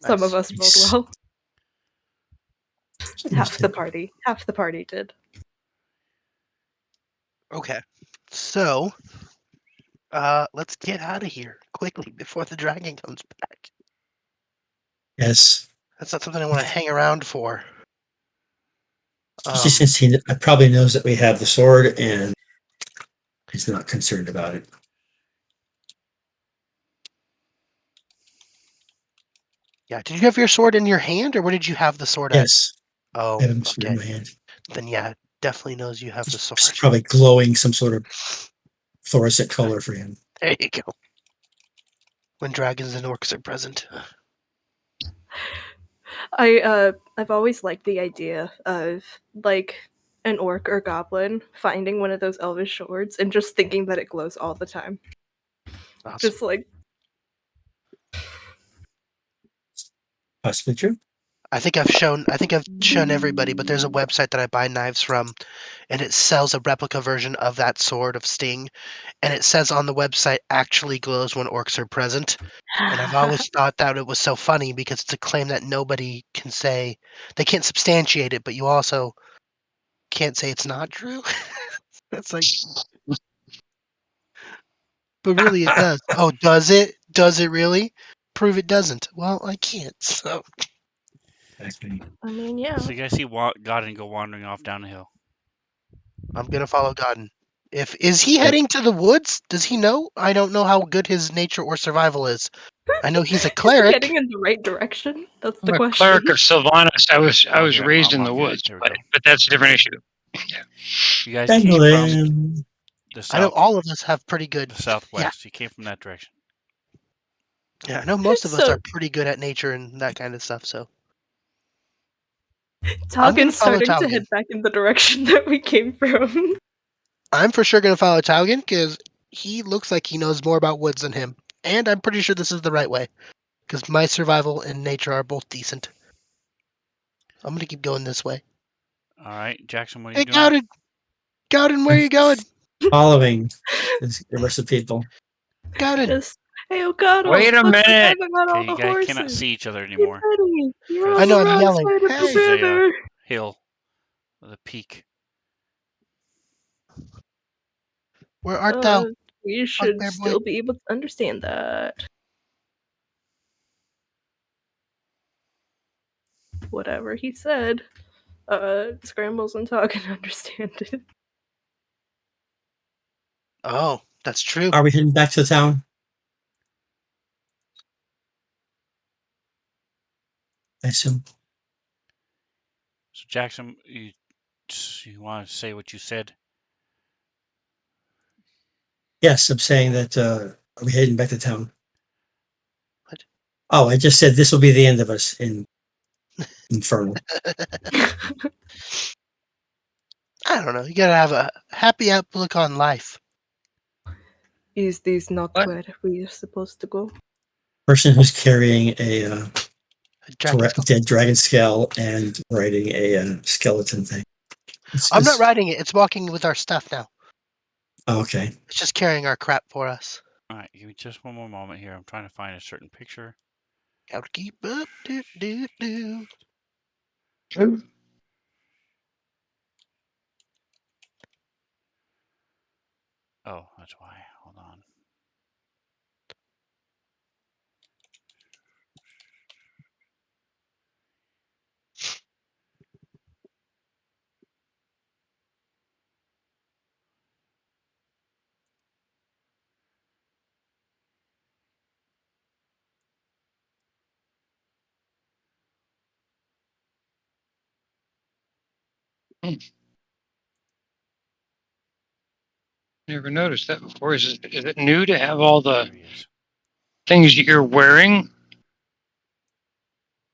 Some of Nice. us rolled well. Half the party did. Okay. So, let's get out of here quickly before the dragon comes back. Yes. That's not something I want to hang around for. Especially since he probably knows that we have the sword and He's not concerned about it. Yeah. Did you have your sword in your hand, or where did you have the sword at? Yes, Oh, I have him sword in okay. my hand. Then yeah, definitely knows you have the It's sword. probably glowing some sort of fluorescent color for him. There you go. When dragons and orcs are present. I've always liked the idea of like an orc or goblin finding one of those elvish swords and just thinking that it glows all the time. Awesome. Just like Possibly true. I think I've shown everybody, but there's a website that I buy knives from, and it sells a replica version of that sword of Sting, and it says on the website actually glows when orcs are present. And I've always thought that it was so funny because it's a claim that nobody can say. They can't substantiate it, but you also can't say it's not true. It's like, but really it does. Oh, does it? Does it really? Prove it doesn't. Well, I can't. So Exactly. I mean, yeah. So you guys see Godin go wandering off down the hill. I'm gonna follow Godden. Is he Yep. heading to the woods? Does he know? I don't know how good his nature or survival is. I know he's a cleric. Heading in the right direction? That's the I'm a question. cleric of Sylvanas. I was Oh, was here, raised in I'm the on the- woods, there we go. but that's a different issue. You guys came from Pendulum. the I know south, all of us have pretty good. the southwest. You came from that direction. Yeah, I know most of us So are pretty good at nature and that kind of stuff. So I'm gonna Talgin's follow starting to Talgan. head back in the direction that we came from. I'm for sure gonna follow Talgan because he looks like he knows more about woods than him, and I'm pretty sure this is the right way because my survival and nature are both decent. I'm gonna keep going this way. All right, Jackson, what are you Hey, doing? Gowden, where are you going? Following the rest of the people. Gowden, Just, hey, Okado, Wait a look, we minute. haven't got all Okay, you the guys cannot horses. see each other Keep anymore heading. You're on I because know the I'm wrong yelling. side of this Hey, is the a river. hill, the peak. where art thou, We should bugbear boy? still be able to understand that. Whatever he said, Scrambles and Talk can understand it. Oh, that's true. Are we heading back to the town? I assume. So Jackson, you want to say what you said? Yes, I'm saying that. Are we heading back to town? What? Oh, I just said this will be the end of us in Infernal. I don't know. You gotta have a happy outlook on life. Is this not What? where we are supposed to go? Person who's carrying a Dragon's skull. dead dragon skull and riding a skeleton thing. I'm not riding it. It's walking with our stuff now. Oh, okay. It's just carrying our crap for us. All right, give me just one more moment here. I'm trying to find a certain picture. Gotta keep up. Do, do, do. Oh, that's why. Hold on. Never noticed that before. Is it new to have all the There he is. things that you're wearing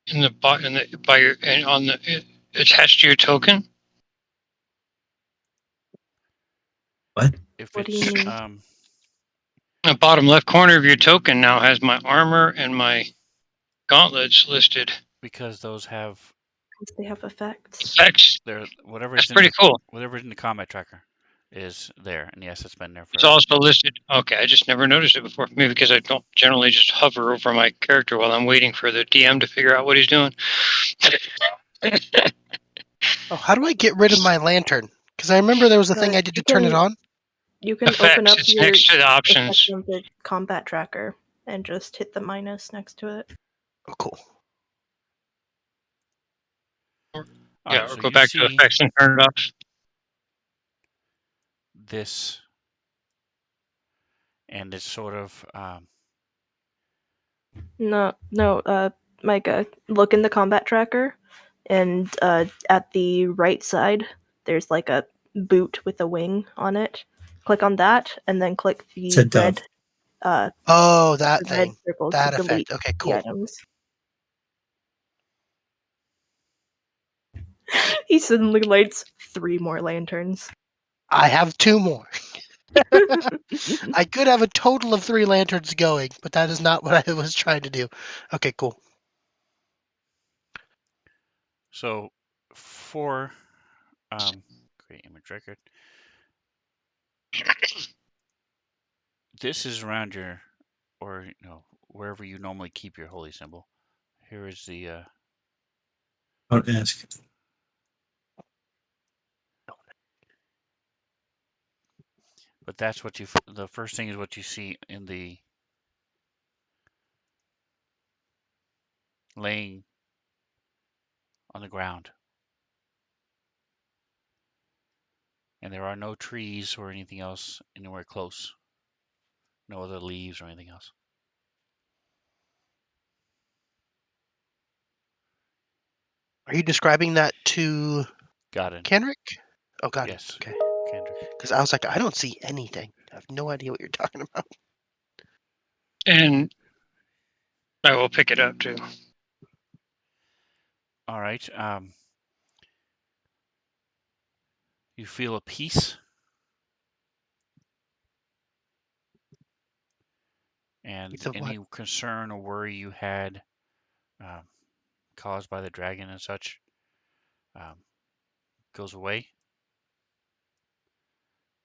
in the by your and on the attached to your token? If What do you it's mean? The bottom left corner of your token now has my armor and my gauntlets listed. because those have Because they have effects. That's their that's pretty cool. whatever's in the combat tracker is there, and yes, it's been there It's forever. also listed. Okay, I just never noticed it before. Maybe because I don't generally just hover over my character while I'm waiting for the DM to figure out what he's doing. Oh, how do I get rid of my lantern? Because I remember there was a thing I did to turn it on. You can open Effects. up It's your next to the effect options. on the combat tracker and just hit the minus next to it. Oh, cool. All Yeah, right, or so go you back to see effects and turn it off. this and it's sort of No, Micah, look in the combat tracker, and at the right side, there's like a boot with a wing on it. Click on that, and then click It's a the dove. Oh, that red thing. circle to That delete effect. Okay, the cool. items. He suddenly lights 3 more lanterns. I have 2 more. I could have a total of 3 lanterns going, but that is not what I was trying to do. Okay, cool. so for create image record. This is around your, or wherever you normally keep your holy symbol. Here is the Don't ask. but that's what you. The first thing is what you see in the laying on the ground, and there are no trees or anything else anywhere close. No other leaves or anything else. Are you describing that to Got it. Kenrick? Oh, got it. Yes, Okay. Kendrick. Because I was like, I don't see anything. I have no idea what you're talking about. And I will pick it up too. All right. You feel a peace, and It's a what? any concern or worry you had um, caused by the dragon and such um, goes away,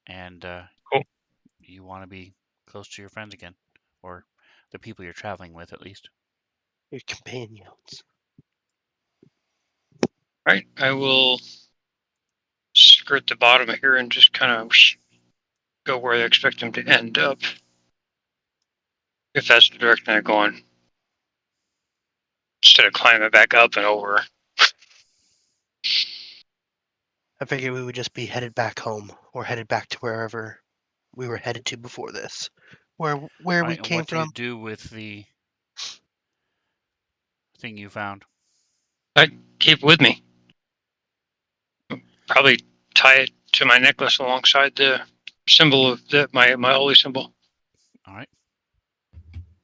and Cool. you want to be close to your friends again, or the people you're traveling with, at least. Your companions. Right. I will skirt the bottom of here and just kind of go where I expect them to end up. If that's the direction they're going. Instead of climbing back up and over. I figured we would just be headed back home or headed back to wherever we were headed to before this. Where All we right, and came what do you from. do with the thing you found? I keep it with me. Probably tie it to my necklace alongside the symbol of my holy symbol. All right.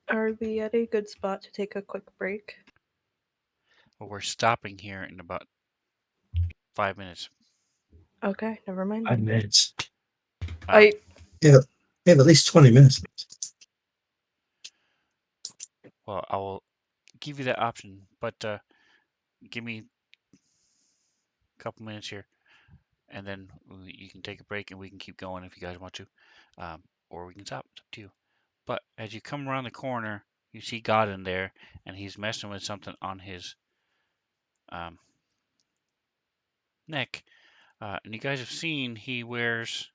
Are we at a good spot to take a quick break? Well, we're stopping here in about 5 minutes. Okay, never mind. 5 minutes. I Yeah, we have at least 20 minutes. Well, I will give you that option, but give me a couple minutes here, and then you can take a break, and we can keep going if you guys want to, or we can stop. It's up to you. But as you come around the corner, you see God in there, and he's messing with something on his um, neck. And you guys have seen he wears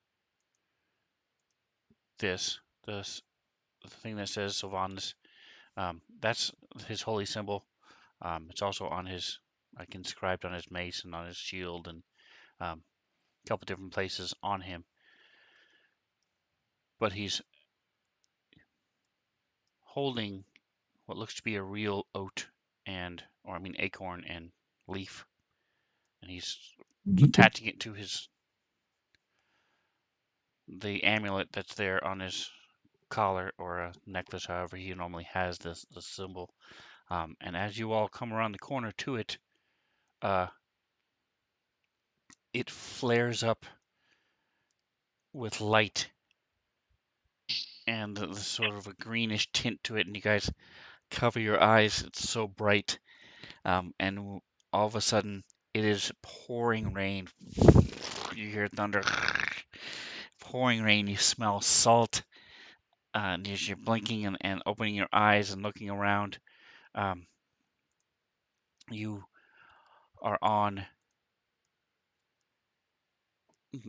this, the thing that says Sylvanas. That's his holy symbol. It's also on his, like inscribed on his mace and on his shield, and a couple different places on him. But he's holding what looks to be a real oat or I mean acorn and leaf, and he's attaching it to the amulet that's there on his collar or a necklace, however he normally has the symbol. And as you all come around the corner to it, uh, it flares up with light and the sort of a greenish tint to it, and you guys cover your eyes. It's so bright, and all of a sudden, it is pouring rain. You hear thunder, pouring rain. You smell salt, and as you're blinking and opening your eyes and looking around, um, you are on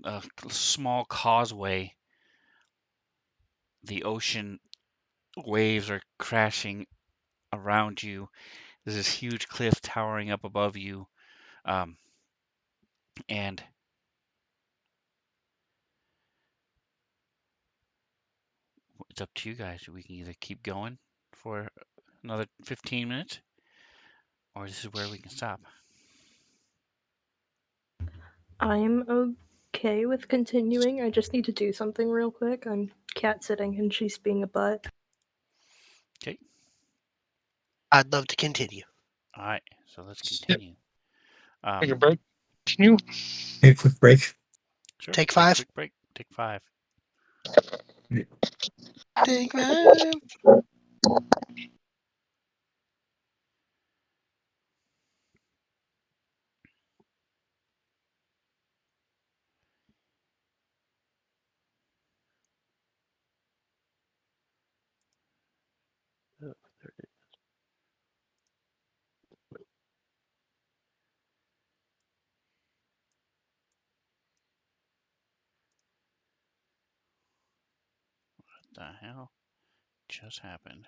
a small causeway. The ocean waves are crashing around you. There's this huge cliff towering up above you, um, and it's up to you guys. We can either keep going for another 15 minutes, or this is where we can stop. I'm okay with continuing. I just need to do something real quick. I'm cat sitting and she's being a butt. Okay. I'd love to continue. All right. So let's continue. Take a break. Continue. A quick break. Sure. Take A 5. quick break. Take 5. Take 5. What the hell just happened?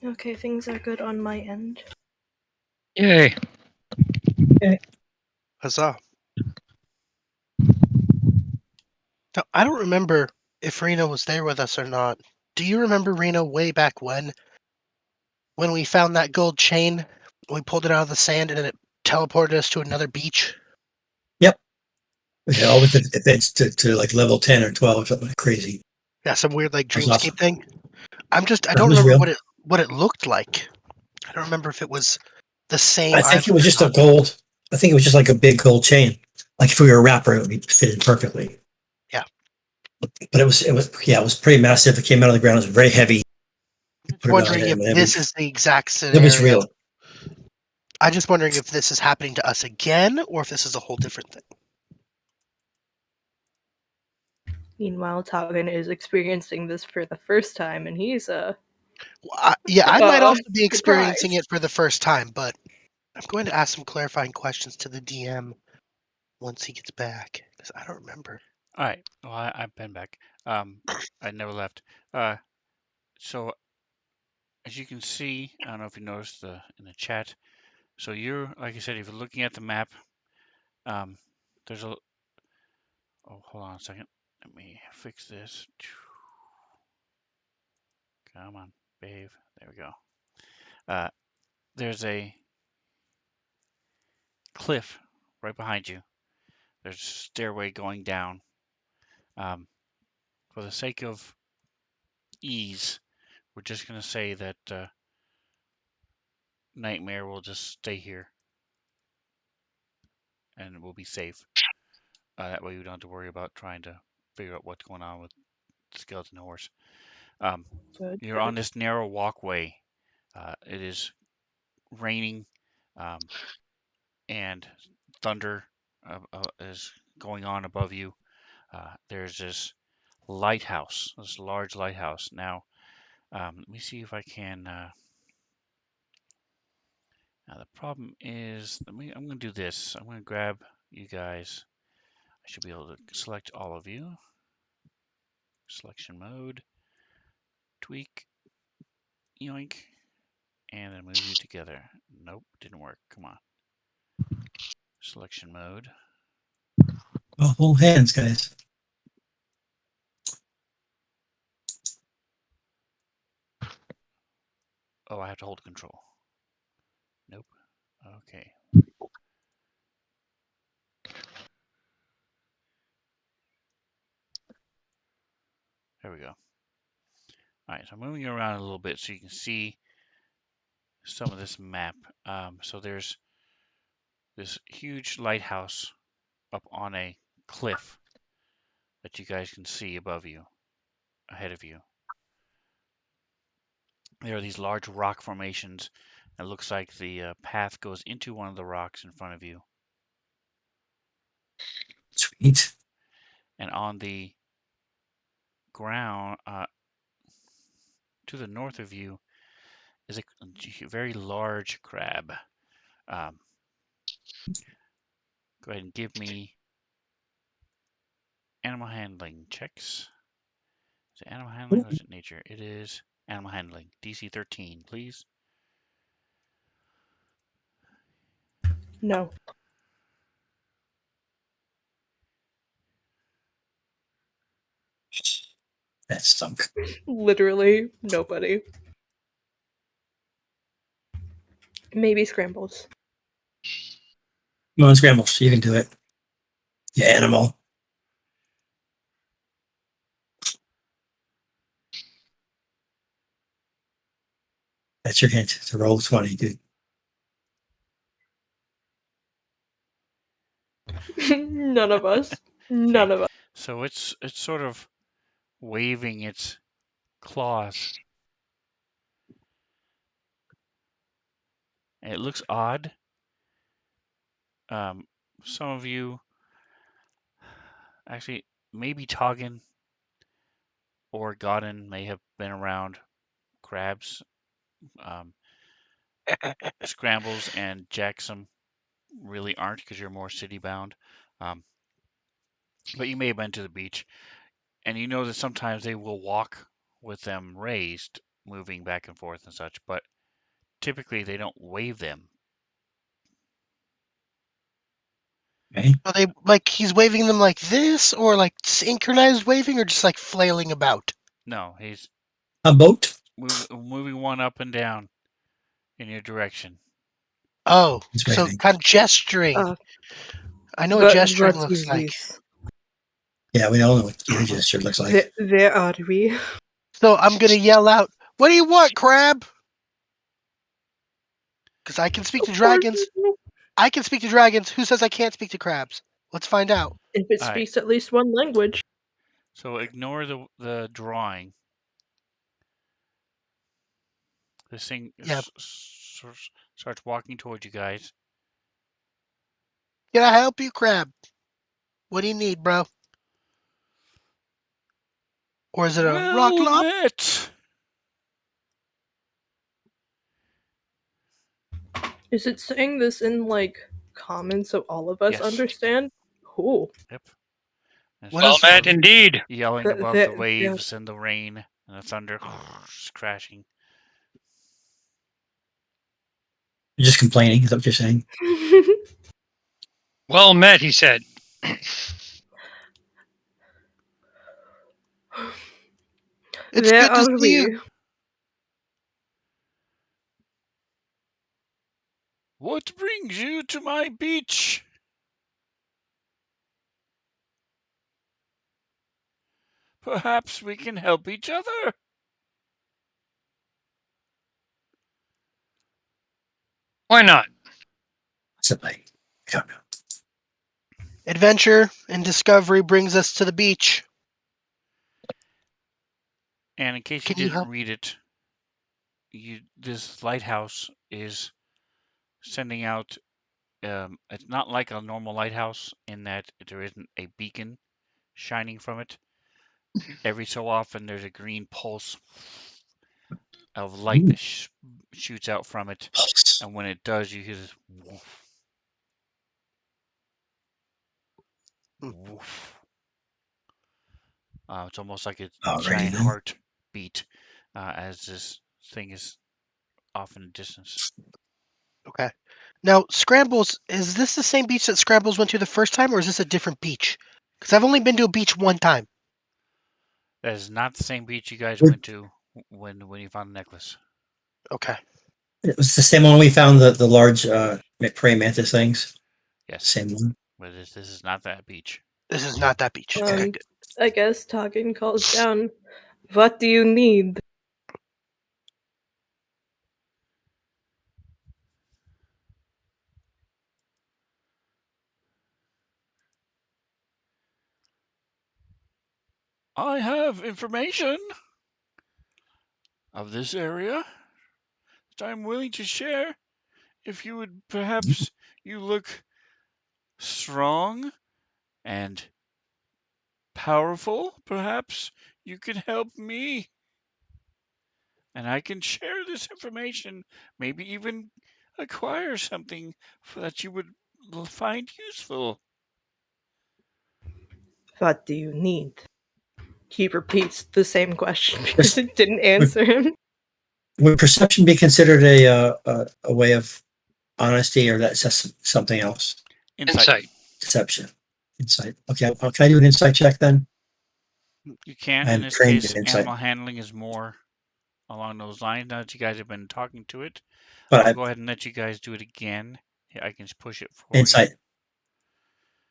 Okay, things are good on my end. Yay. Huzzah. Now, I don't remember if Rena was there with us or not. Do you remember, Rena, way back when we found that gold chain? We pulled it out of the sand and then it teleported us to another beach? Yep. Yeah, always advance to like level 10 or 12 or something like crazy. Yeah, some weird like That was dreamscape awesome. thing. I That don't was remember real. what it looked like. I don't remember if it was the same I think island it was or just a not. gold. I think it was just like a big gold chain. Like if we were a rapper, it would be fitted perfectly. Yeah. But it was pretty massive. It came out of the ground. It was very heavy. I'm just Put it on wondering him if and this is the exact it was scenario. real. I'm just wondering if this is happening to us again or if this is a whole different thing. Meanwhile, Tagan is experiencing this for the first time, and he's Yeah, I might also be surprised. experiencing it for the first time, but I'm going to ask some clarifying questions to the DM once he gets back because I don't remember. All right. Well, I've been back. I never left. So as you can see, I don't know if you noticed in the chat. So you're, like I said, if you're looking at the map, there's a. Oh, hold on a second. Let me fix this. Come on, behave. There we go. There's a cliff right behind you. There's a stairway going down. For the sake of ease, we're just going to say that Nightmare will just stay here and we'll be safe. That way we don't have to worry about trying to figure out what's going on with the skeleton horse. Good. You're on this narrow walkway. It is raining and thunder is going on above you. There's this lighthouse, this large lighthouse. Now, let me see if I can. Now the problem is, I'm going to do this. I'm going to grab you guys. I should be able to select all of you. Selection mode, tweak, yoink, and then move you together. Nope, didn't work. Come on. Selection mode. Oh, hold hands, guys. Oh, I have to hold control. Nope. Okay. There we go. All right, so I'm moving you around a little bit so you can see some of this map. So there's this huge lighthouse up on a cliff that you guys can see above you, ahead of you. There are these large rock formations. It looks like the path goes into one of the rocks in front of you. Sweet. And on the ground to the north of you is a very large crab. Go ahead and give me animal handling checks. Is it animal handling or is it nature? It is animal handling. DC 13, please. No. That stunk. Literally nobody. Maybe scrambles. Come on, Scrambles. You can do it. You animal. That's your hint. It's a roll 20, dude. None of us. None of us. So it's sort of waving its claws. And it looks odd. Some of you, actually, maybe Toggin or Godin may have been around crabs. Scrambles and Jackson really aren't because you're more city bound. But you may have been to the beach, and you know that sometimes they will walk with them raised moving back and forth and such, but typically they don't wave them. Okay. Are they like he's waving them like this, or like synchronized waving, or just like flailing about? No, he's A boat. moving one up and down in your direction. Oh, He's so waving. kind of gesturing. Uh, I know what gesturing what looks is like. this? Yeah, we all know what your gesture looks like. Where are we? So I'm gonna yell out, "What do you want, crab?" Because I can speak to dragons. I can speak to dragons. Who says I can't speak to crabs? Let's find out. If it All right. speaks at least one language. So ignore the drawing. This thing Yeah. starts walking towards you guys. Can I help you, crab? What do you need, bro? Or is it a rock Well lop? met. Is it saying this in like common so all of us Yes. understand? Cool. Yep. And What Well is- met indeed. yelling Th- above th- the waves and the rain and the thunder crashing. You're just complaining. Is that what you're saying? Well met, he said. It's Where good to are see you. we? What brings you to my beach? Perhaps we can help each other. Why not? Possibly. I don't know. Adventure and discovery brings us to the beach. And in case you Can you didn't help? read it, this lighthouse is sending out. It's not like a normal lighthouse in that there isn't a beacon shining from it. Every so often, there's a green pulse of light Ooh, that shoots out from it, pulse. and when it does, you hear this woof, Hmm. woof. It's almost like a Alrighty giant then. heart beat as this thing is off in the distance. Okay. Now, Scrambles, is this the same beach that Scrambles went to the first time, or is this a different beach? Because I've only been to a beach one time. That is not the same beach you guys We're- went to when you found the necklace. Okay. It was the same one we found the large praying mantis things. Yes, Same one. but this is not that beach. This is not that beach. Okay, good. I guess Talking calls down. What do you need? I have information of this area that I'm willing to share. If you would perhaps you look strong and powerful, perhaps you can help me. And I can share this information, maybe even acquire something that you would find useful. What do you need? He repeats the same question because it didn't answer him. Would perception be considered a way of honesty, or that's just something else? Insight. Deception, insight. Okay, can I do an insight check then? You can. In I'm this trained case, in insight, animal handling is more along those lines. Now that you guys have been talking to it, but I'll go ahead and let you guys do it again. I can just push it for insight,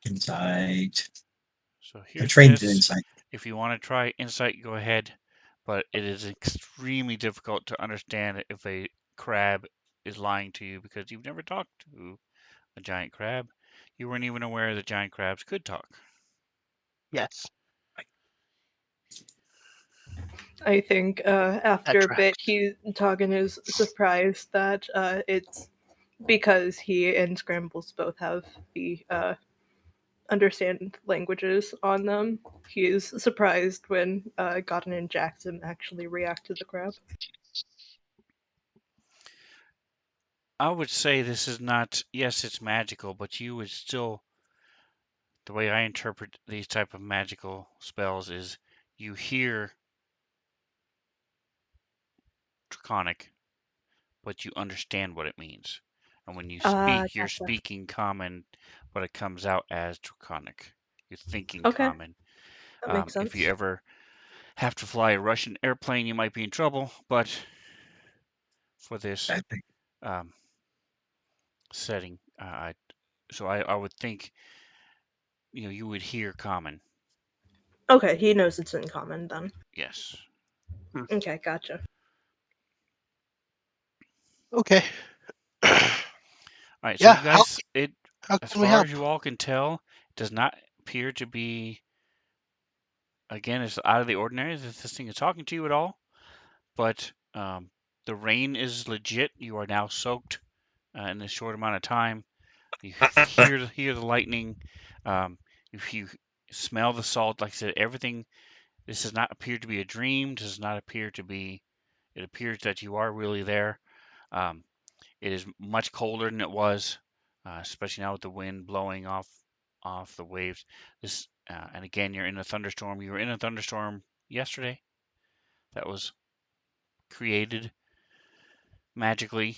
you. insight. So I'm here's trained in this. insight. If you want to try insight, go ahead. But it is extremely difficult to understand if a crab is lying to you because you've never talked to a giant crab. You weren't even aware that giant crabs could talk. Yes. I think after a bit, tracks. Toggin is surprised that it's because he and Scrambles both have the understand languages on them. He is surprised when Godden and Jackson actually react to the crab. I would say this is not, yes, it's magical, but you would still, the way I interpret these type of magical spells is you hear Draconic, but you understand what it means. And when you speak, you're Gotcha. speaking common, but it comes out as Draconic. You're thinking Okay, common. that makes If you sense. ever have to fly a Russian airplane, you might be in trouble, but for this I think um, setting, I would think you would hear common. Okay, he knows it's in common then. Yes. Okay, gotcha. Okay. All right. So Yeah. you guys, How as can we far help? as you all can tell, does not appear to be, again, it's out of the ordinary that this thing is talking to you at all. But the rain is legit. You are now soaked in this short amount of time. You hear the lightning. If you smell the salt, like I said, everything. This does not appear to be a dream. Does not appear to be. It appears that you are really there. Um, it is much colder than it was, especially now with the wind blowing off the waves. And again, you're in a thunderstorm. You were in a thunderstorm yesterday. That was created magically.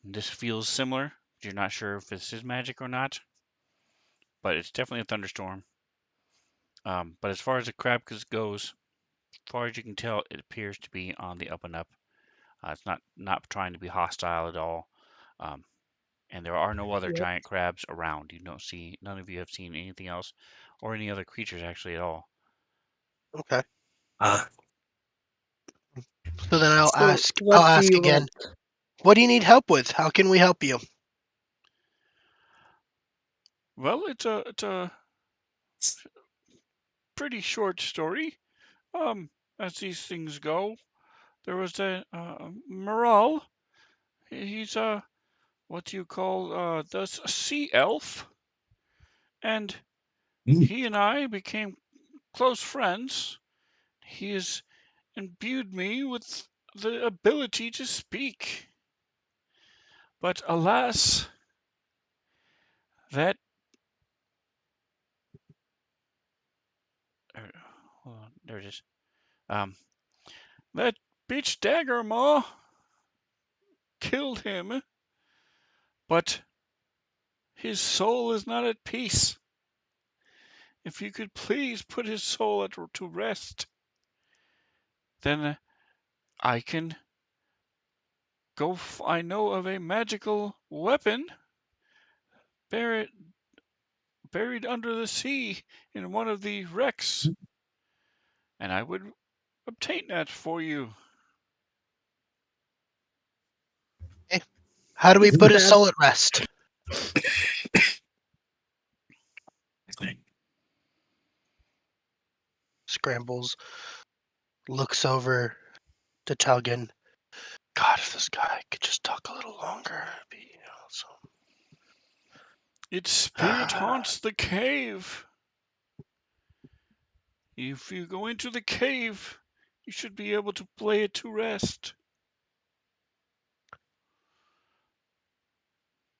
This feels similar. You're not sure if this is magic or not, but it's definitely a thunderstorm. But as far as the crab goes, as far as you can tell, it appears to be on the up and up. It's not trying to be hostile at all. Um, and there are no other Yep. giant crabs around. You don't see none of you have seen anything else, or any other creatures actually at all. Okay. uh, So then I'll So, ask. I'll what do ask you again. want? What do you need help with? How can we help you? Well, it's a pretty short story. As these things go, there was a Moral. He's what do you call the sea elf, and mm, he and I became close friends. He has imbued me with the ability to speak, but alas, that hold on, there it is. Um, that bitch Daggermaw killed him, but his soul is not at peace. If you could please put his soul to rest, then I can go. I know of a magical weapon buried buried under the sea in one of the wrecks, and I would obtain that for you. Okay. How do we put his Crab. soul at rest? Scrambles. Looks over to Tuggan. God, if this guy could just talk a little longer, it'd be awesome. Its spirit haunts the cave. If you go into the cave, you should be able to lay it to rest.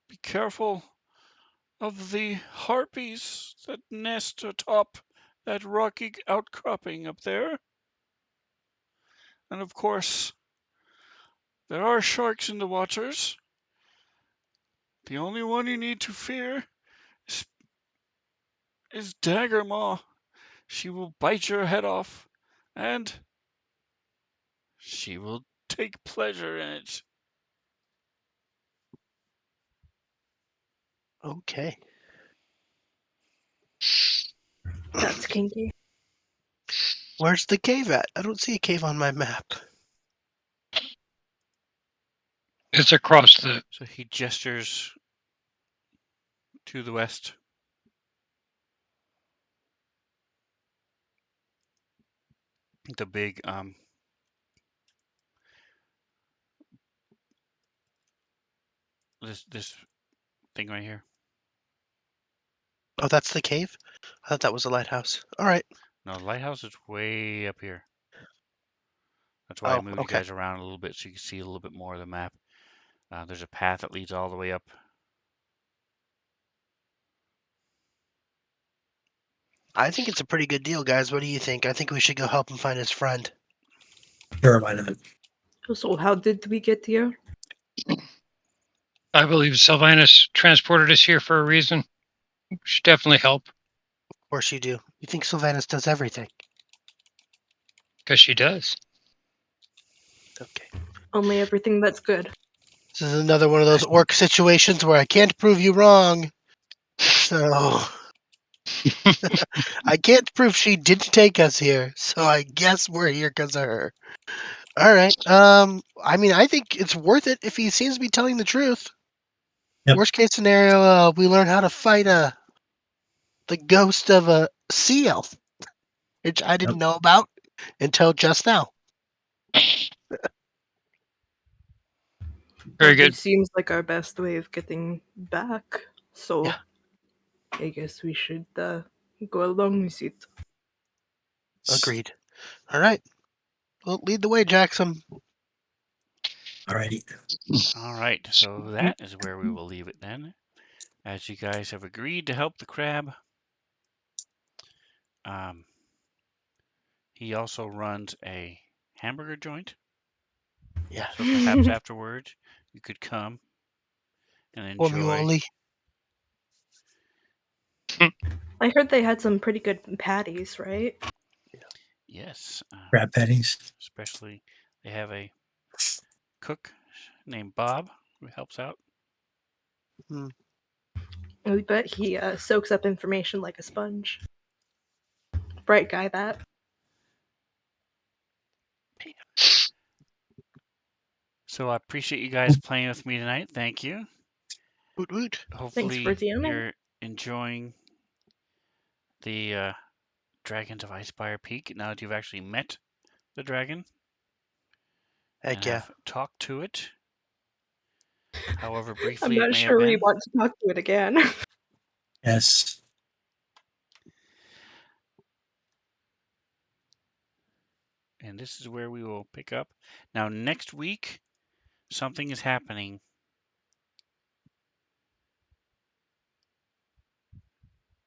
Be careful of the harpies that nest atop that rocky outcropping up there. And of course, there are sharks in the waters. The only one you need to fear is Daggermaw. She will bite your head off, and she will take pleasure in it. Okay. That's kinky. Where's the cave at? I don't see a cave on my map. It's across the. So he gestures to the west. The big this thing right here. Oh, that's the cave? I thought that was a lighthouse. All right. No, the lighthouse is way up here. That's why I Oh, moved you okay. guys around a little bit so you can see a little bit more of the map. There's a path that leads all the way up. I think it's a pretty good deal, guys. What do you think? I think we should go help him find his friend. sure, why not? So how did we get here? I believe Sylvanus transported us here for a reason. Should definitely help, Of course you do. You think Sylvanus does everything? because she does. Okay. Only everything that's good. This is another one of those orc situations where I can't prove you wrong. So I can't prove she didn't take us here. So I guess we're here because of her. All right. I mean, I think it's worth it if he seems to be telling the truth. Yep. Worst case scenario, we learn how to fight the ghost of a sea elf, which I didn't know about until just now. Very Well, good. this seems like our best way of getting back. So Yeah. I guess we should go along with it. Agreed. All right. Well, lead the way, Jackson. Alrighty. All right, so that is where we will leave it then. As you guys have agreed to help the crab, um, he also runs a hamburger joint. Yeah. So perhaps afterwards you could come and For me enjoy. only. I heard they had some pretty good patties, right? Yes, Crab patties. especially they have a cook named Bob who helps out. I bet he soaks up information like a sponge. Bright guy, that. So I appreciate you guys playing with me tonight. Thank you. Woot woot. Thanks for Hopefully DMing. you're enjoying the Dragons of Icespire Peak now that you've actually met the dragon and Heck yeah. have talked to it. However I'm briefly it not may have sure we been. want to talk to it again. Yes. And this is where we will pick up. Now next week something is happening.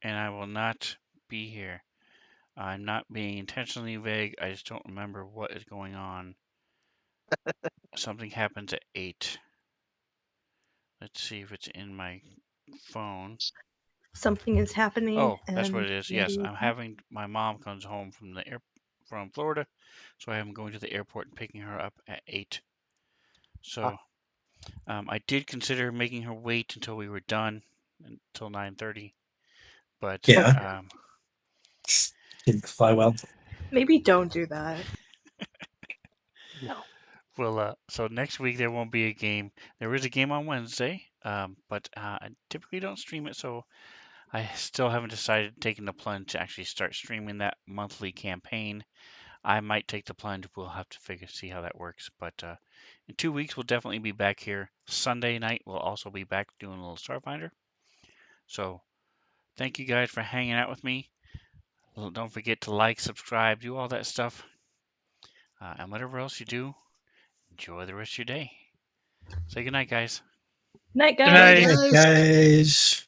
And I will not be here. I'm not being intentionally vague. I just don't remember what is going on. Something happens at 8. Let's see if it's in my phone. Something is happening. Oh, that's what and it is. Yes, I'm having my mom comes home from the from Florida, so I am going to the airport and picking her up at 8. So I did consider making her wait until we were done, until 9:30, but Yeah. Didn't fly well. Maybe don't do that. No. well, so next week there won't be a game. There is a game on Wednesday, but I typically don't stream it, so I still haven't decided taking the plunge to actually start streaming that monthly campaign. I might take the plunge. We'll have to see how that works. But in 2 weeks, we'll definitely be back here. Sunday night, we'll also be back doing a little Starfinder. So thank you guys for hanging out with me. Don't forget to like, subscribe, do all that stuff. And whatever else you do, enjoy the rest of your day. Say goodnight, guys. Night, Good guys. night. Guys. Guys.